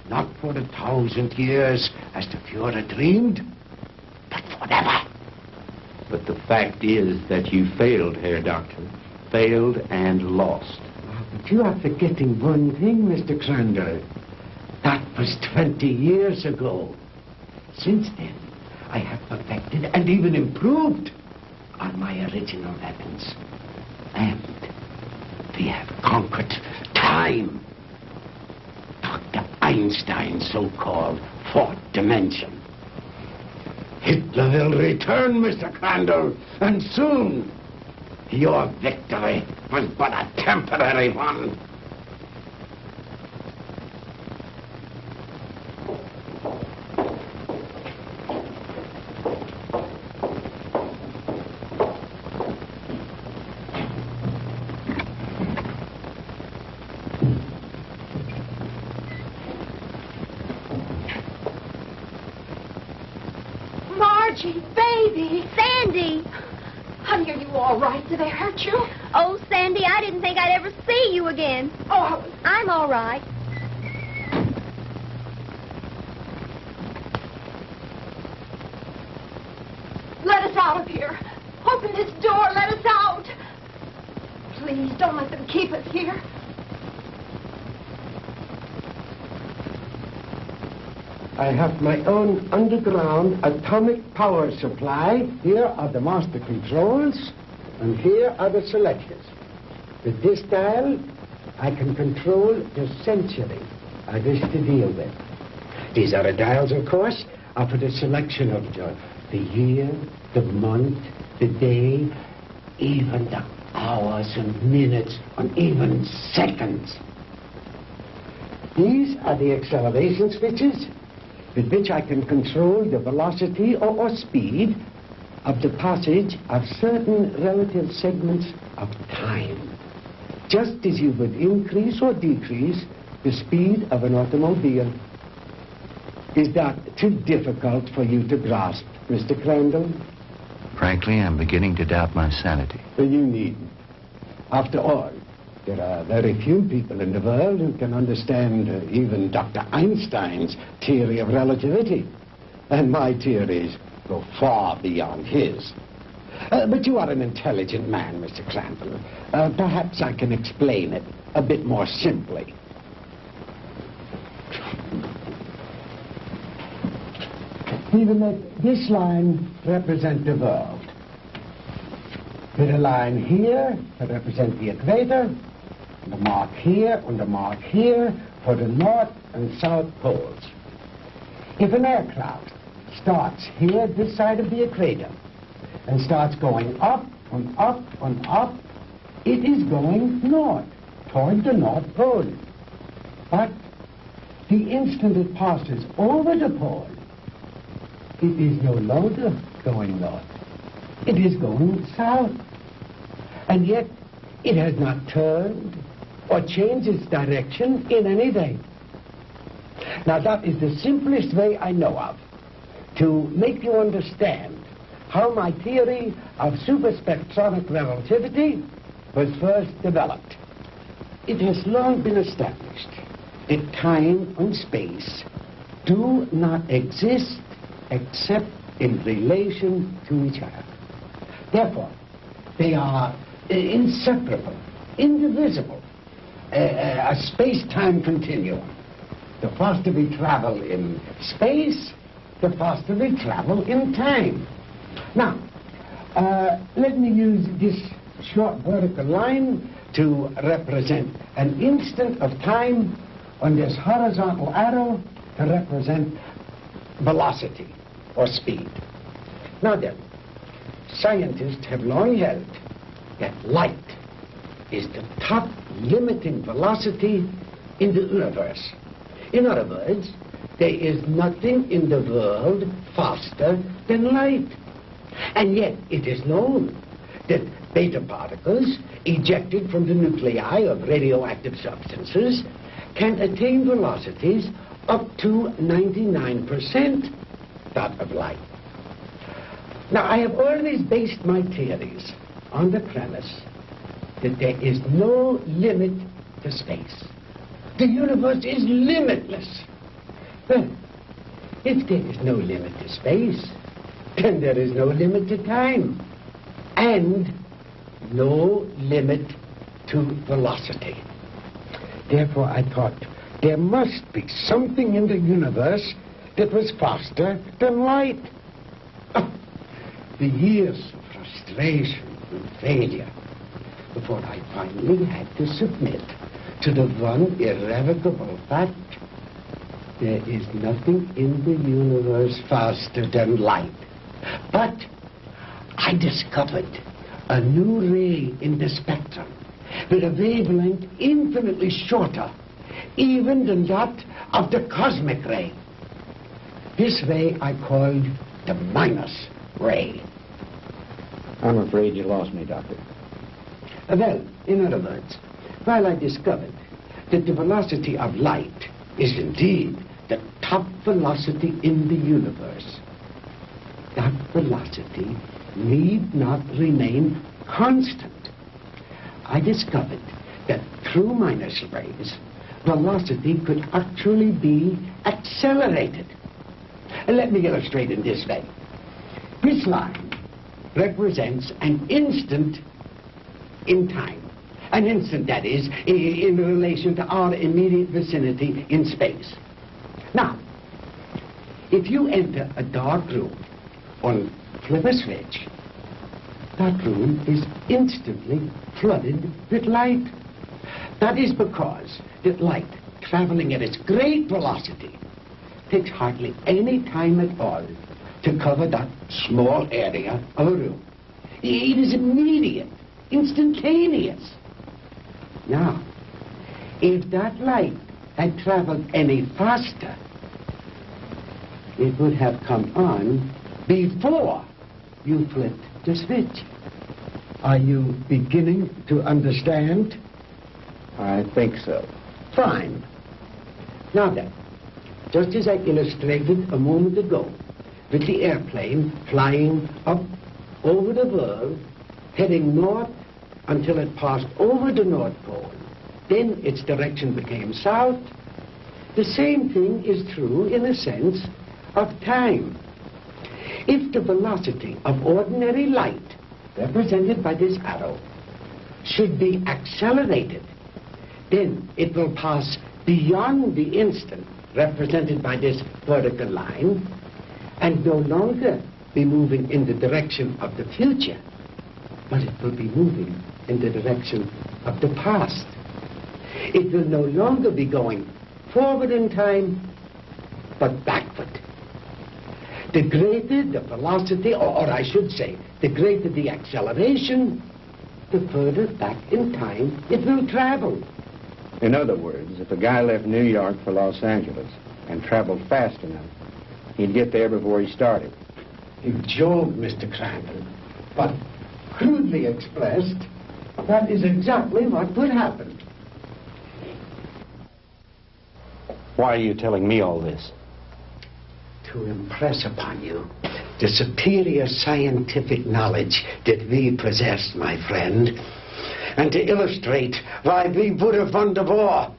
Not for 1,000 years, as the Fuhrer dreamed, but forever. But the fact is that you failed, Herr Doctor. Failed and lost. But you are forgetting one thing, Mr. Crandall. That was 20 years ago. Since then, I have perfected and even improved on my original weapons. And we have conquered time. Dr. Einstein's so-called fourth dimension. Hitler will return, Mr. Crandall, and soon. Your victory was but a temporary one. Margie, baby! Sandy! Honey, are you all right? Did they hurt you? Oh, Sandy, I didn't think I'd ever see you again. Oh, I'm all right. let us out of here. Open this door. Let us out. Please, don't let them keep us here. I have my own underground atomic power supply. Here are the master controls, and here are the selectors. With this dial, I can control the century I wish to deal with. These other dials, of course, are for the selection of the year, the month, the day, even the hours and minutes, and even seconds. These are the acceleration switches with which I can control the velocity or speed of the passage of certain relative segments of time, just as you would increase or decrease the speed of an automobile. Is that too difficult for you to grasp, Mr. Crandall? Frankly, I'm beginning to doubt my sanity. Well, you needn't. After all, there are very few people in the world who can understand even Dr. Einstein's theory of relativity. And my theories go far beyond his. But you are an intelligent man, Mr. Crandall. Perhaps I can explain it a bit more simply. We will let this line represent the world. With a line here to represent the equator, and a mark here and a mark here for the north and south poles. If an aircraft starts here, this side of the equator, and starts going up and up and up, it is going north, toward the North Pole. But the instant it passes over the pole, it is no longer going north. It is going south. And yet, it has not turned or changed its direction in any way. Now, that is the simplest way I know of to make you understand how my theory of superspectronic relativity was first developed. It has long been established that time and space do not exist except in relation to each other. Therefore, they are inseparable, indivisible, a space-time continuum. The faster we travel in space, the faster we travel in time. Now, let me use this short vertical line to represent an instant of time, and this horizontal arrow to represent velocity or speed. Now then, scientists have long held that light is the top limiting velocity in the universe. In other words, there is nothing in the world faster than light. And yet it is known that beta particles ejected from the nuclei of radioactive substances can attain velocities up to 99% that of light. Now, I have always based my theories on the premise that there is no limit to space. The universe is limitless. Well, if there is no limit to space, then there is no limit to time, and no limit to velocity. Therefore, I thought there must be something in the universe that was faster than light. Oh, the years of frustration and failure before I finally had to submit to the one irrevocable fact: there is nothing in the universe faster than light. But I discovered a new ray in the spectrum with a wavelength infinitely shorter even than that of the cosmic ray. This ray I called the minus ray. I'm afraid you lost me, Doctor. Well, in other words, while I discovered that the velocity of light is indeed the top velocity in the universe, that velocity need not remain constant. I discovered that through minus rays, velocity could actually be accelerated. Let me illustrate in this way. This line represents an instant in time. An instant, that is, in relation to our immediate vicinity in space. Now, if you enter a dark room or flip a switch, that room is instantly flooded with light. That is because that light, traveling at its great velocity, takes hardly any time at all to cover that small area of a room. It is immediate, instantaneous. Now, if that light had traveled any faster, it would have come on before you flipped the switch. Are you beginning to understand? I think so. Fine. Now then, just as I illustrated a moment ago, with the airplane flying up over the world, heading north until it passed over the North Pole, then its direction became south. The same thing is true in a sense of time. If the velocity of ordinary light, represented by this arrow, should be accelerated, then it will pass beyond the instant, represented by this vertical line, and no longer be moving in the direction of the future, but it will be moving in the direction of the past. It will no longer be going forward in time, but backward. The greater the velocity, or I should say, the greater the acceleration, the further back in time it will travel. In other words, if a guy left New York for Los Angeles and traveled fast enough, he'd get there before he started. You joke, Mr. Crandall, but crudely expressed, that is exactly what would happen. Why are you telling me all this? To impress upon you the superior scientific knowledge that we possess, my friend, and to illustrate why we would have won the war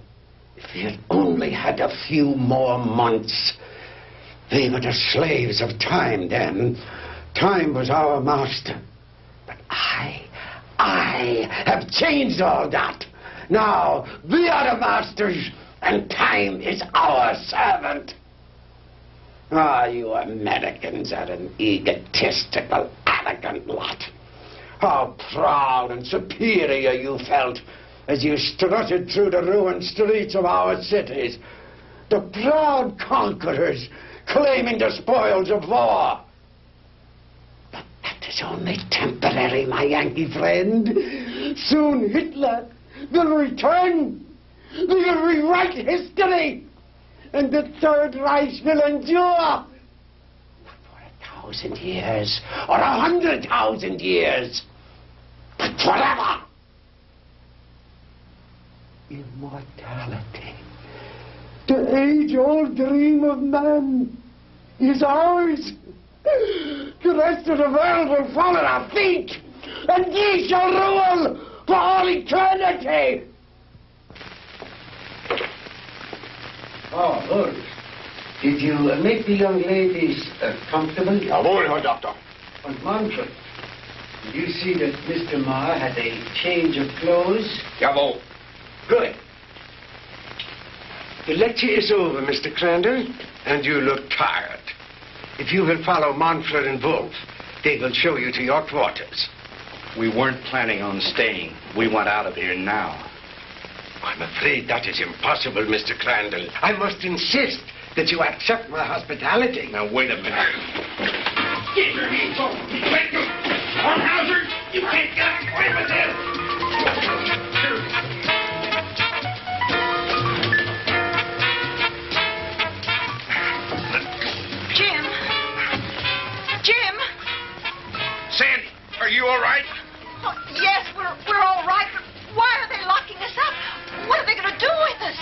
if we had only had a few more months. We were the slaves of time then. Time was our master. But I have changed all that. Now we are the masters, and time is our servant. Ah, you Americans are an egotistical, arrogant lot. How proud and superior you felt as you strutted through the ruined streets of our cities. The proud conquerors claiming the spoils of war. is only temporary, my Yankee friend. Soon Hitler will return. We will rewrite history. And the Third Reich will endure. Not for 1,000 years or 100,000 years, but forever. Immortality. The age-old dream of man is ours. The rest of the world will fall at our feet, and ye shall rule for all eternity. Oh, good. Did you make the young ladies comfortable? Jawohl, Herr Doctor. And Manfred, did you see that Mr. Marr had a change of clothes? Jawohl. Good. The lecture is over, Mr. Crandall, and you look tired. If you will follow Manfred and Wolf, they will show you to your quarters. We weren't planning on staying. We want out of here now. I'm afraid that is impossible, Mr. Crandall. I must insist that you accept my hospitality. Now, wait a minute. Get your hands off me. Wait, you. Hornhauser, you can't get away with this. Jim! Sandy, are you all right? Oh, yes, we're all right, but why are they locking us up? What are they going to do with us?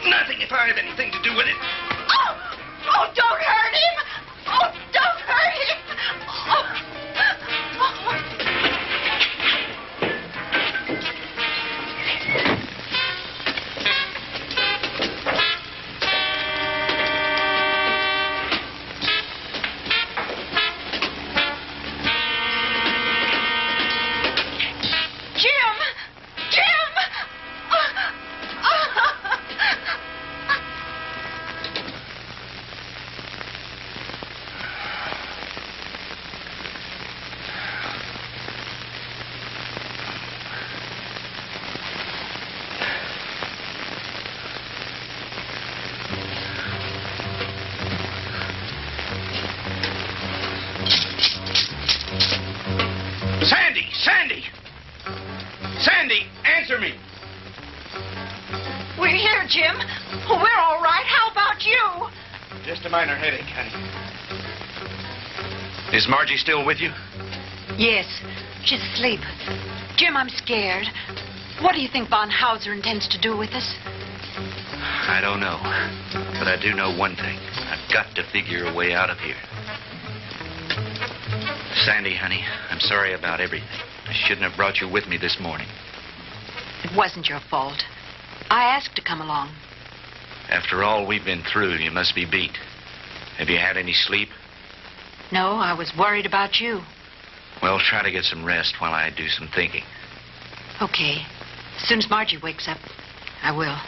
Nothing if I have anything to do with it. Oh, don't hurt him! Oh, don't hurt him! Sandy, answer me. We're here, Jim. We're all right. How about you? Just a minor headache, honey. Is Margie still with you? Yes, she's asleep. Jim, I'm scared. What do you think von Hauser intends to do with us? I don't know. But I do know one thing. I've got to figure a way out of here. Sandy, honey, I'm sorry about everything. I shouldn't have brought you with me this morning. It wasn't your fault. I asked to come along. After all we've been through, you must be beat. Have you had any sleep? No, I was worried about you. Well, try to get some rest while I do some thinking. Okay. As soon as Margie wakes up, I will.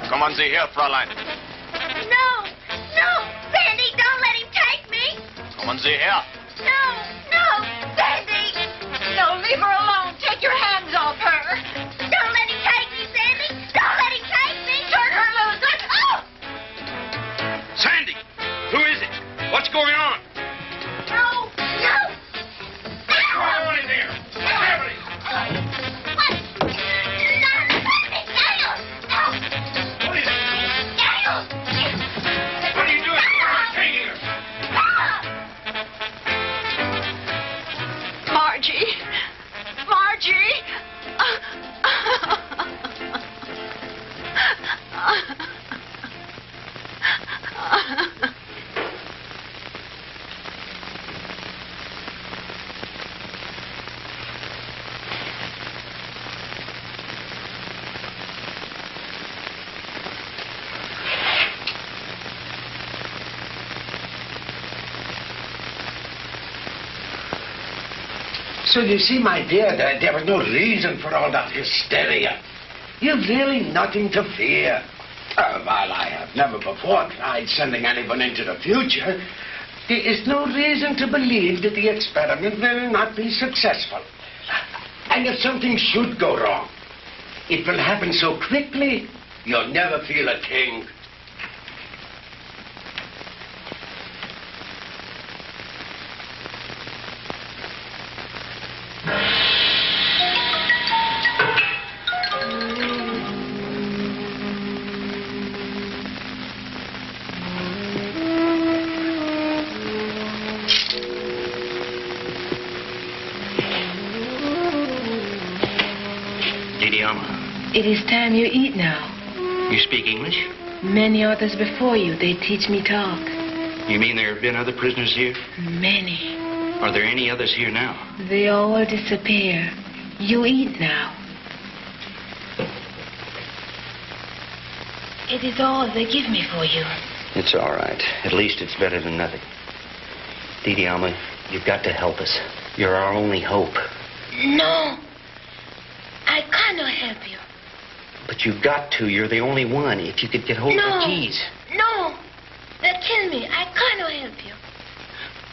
Kommen Sie her, Fräulein. No, Sandy, don't let him take me. Kommen Sie her. No, Sandy. No, leave her alone. Take your hands off her. Don't let him take me, Sandy. Don't let him take me. Turn her loose. Oh! Sandy, who is it? What's going on? No. What's going on in there? What's happening? What are you doing? Taking her. So you see, my dear, there was no reason for all that hysteria. You've really nothing to fear. While I have never before tried sending anyone into the future, there is no reason to believe that the experiment will not be successful. And if something should go wrong, it will happen so quickly, you'll never feel a thing. It is time you eat now. You speak English? Many others before you, they teach me talk. You mean there have been other prisoners here? Many. Are there any others here now? They all disappear. You eat now. It is all they give me for you. It's all right. At least it's better than nothing. Didi Alma, you've got to help us. You're our only hope. No. I cannot help you. But you've got to. You're the only one. If you could get hold of the keys. No. They'll kill me. I cannot help you.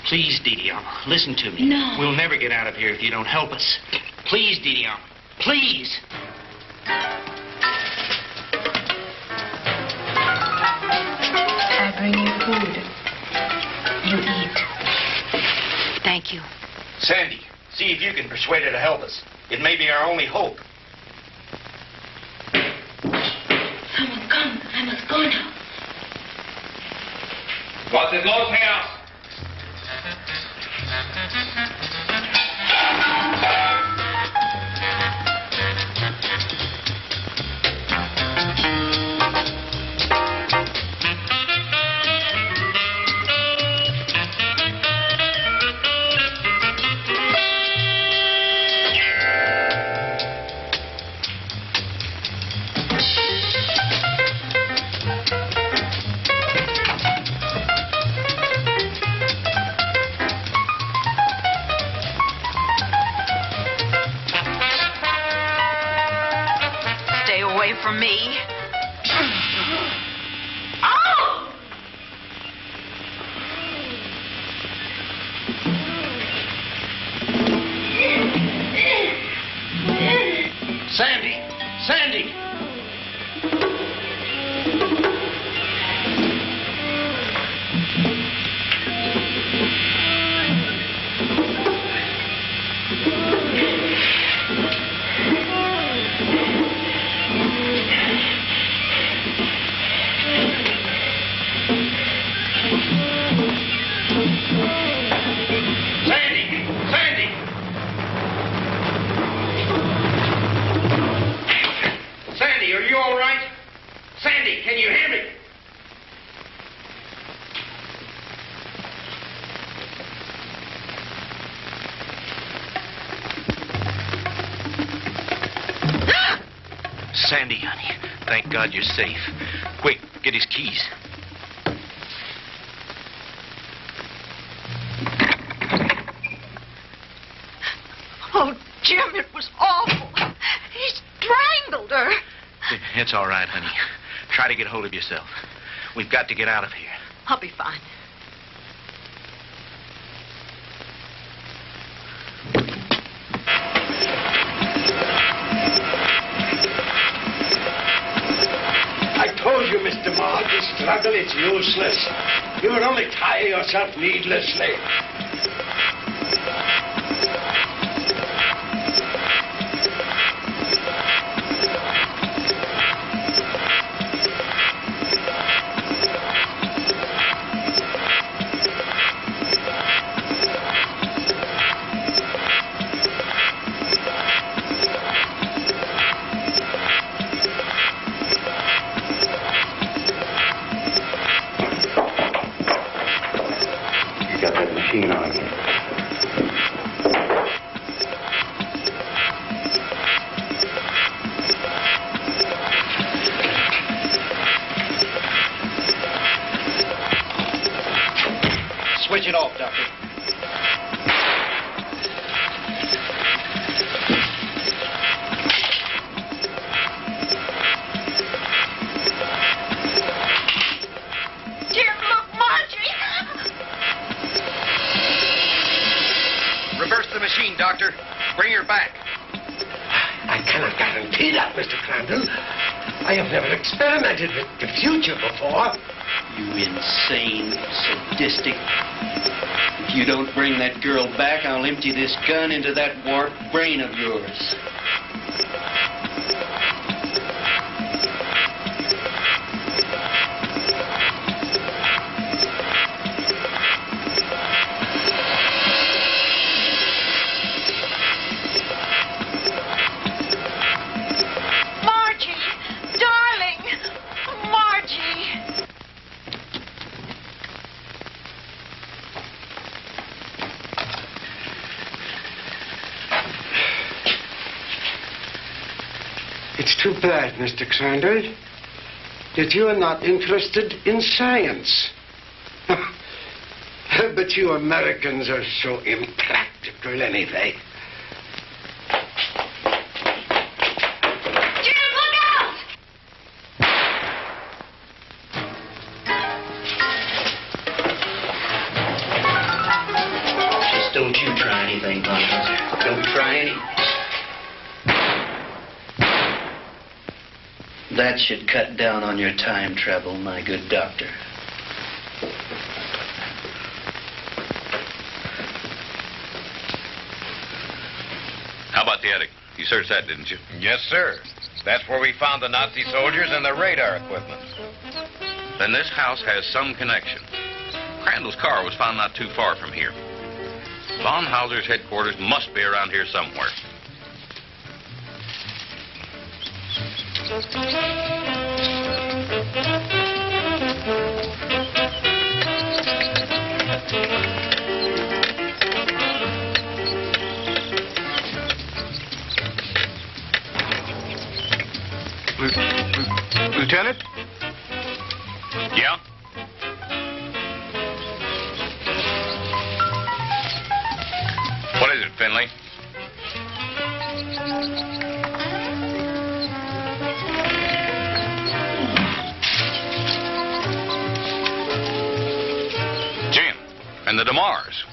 Please, Didi Alma, listen to me. No. We'll never get out of here if you don't help us. Please, Didi Alma. Please. I bring you food. You eat. Thank you. Sandy, see if you can persuade her to help us. It may be our only hope. Someone come. I must go now. What's it, los house? From me. Oh! Sandy! Sandy! Can you hear me? Sandy, honey, thank God you're safe. Quick, get his keys. Oh, Jim, it was awful. He strangled her. It's all right, honey. Try to get hold of yourself. We've got to get out of here. I'll be fine. I told you, Mr. Maud, the struggle is useless. You will only tire yourself needlessly. Switch it off, Doctor. speed up, Mr. Crandall. I have never experimented with the future before. You insane, sadistic. If you don't bring that girl back, I'll empty this gun into that warped brain of yours. It's too bad, Mr. Crandall, that you are not interested in science. But you Americans are so impractical anyway. Jim, look out! Just don't you try anything, Bonhoeffer. Don't try anything. That should cut down on your time travel, my good doctor. How about the attic? You searched that, didn't you? Yes, sir. That's where we found the Nazi soldiers and their radar equipment. Then this house has some connection. Crandall's car was found not too far from here. Von Hauser's headquarters must be around here somewhere. Lieutenant? Yeah? What is it, Finley? Jim, and the DeMars.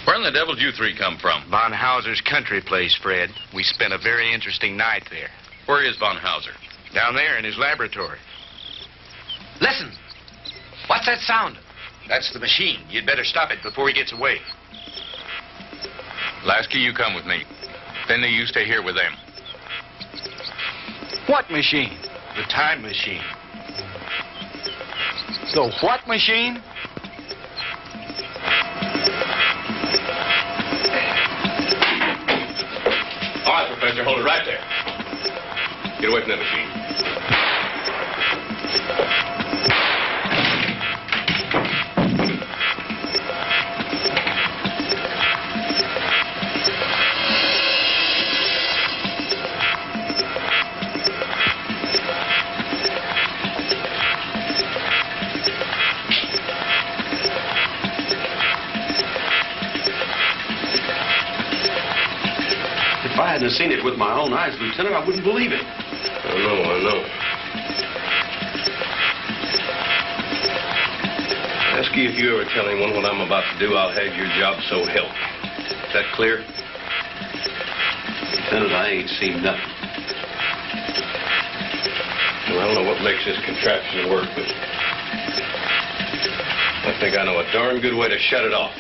Where in the devil did you three come from? Von Hauser's country place, Fred. We spent a very interesting night there. Where is Von Hauser? Down there in his laboratory. Listen! What's that sound? That's the machine. You'd better stop it before he gets away. Lasky, you come with me. Finley, you stay here with them. What machine? The time machine. The what machine? All right, Professor, hold it right there. Get away from that machine. If I hadn't seen it with my own eyes, Lieutenant, I wouldn't believe it. I know. Ask you if you ever tell anyone what I'm about to do, I'll have your job, so help me. Is that clear? Lieutenant, I ain't seen nothing. Well, I don't know what makes this contraption work, but I think I know a darn good way to shut it off.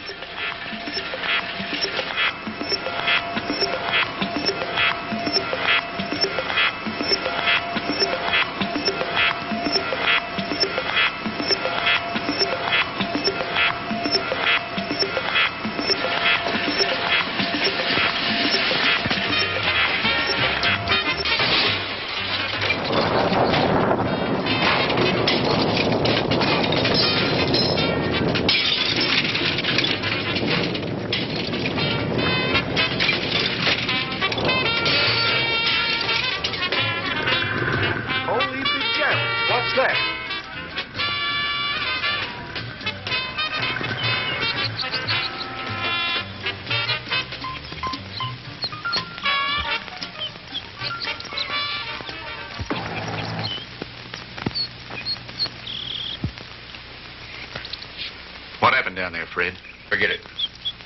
What happened down there, Fred? Forget it.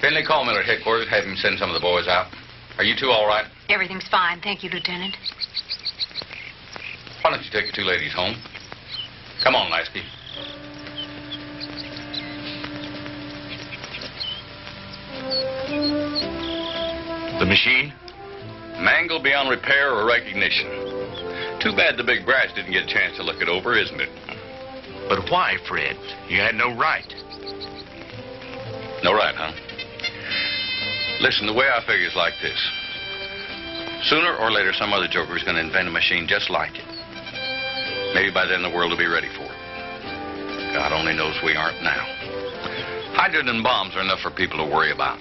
Finley, call Miller at headquarters. Have him send some of the boys out. Are you two all right? Everything's fine. Thank you, Lieutenant. Why don't you take the two ladies home? Come on, Lasky. The machine? Mangled beyond repair or recognition. Too bad the big brass didn't get a chance to look it over, isn't it? But why, Fred? You had no right. No right, huh? Listen, the way I figure is like this. Sooner or later, some other joker is going to invent a machine just like it. Maybe by then the world will be ready for it. God only knows we aren't now. Hydrogen bombs are enough for people to worry about.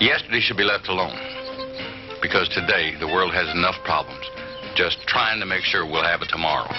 Yesterday should be left alone. Because today, the world has enough problems. Just trying to make sure we'll have it tomorrow.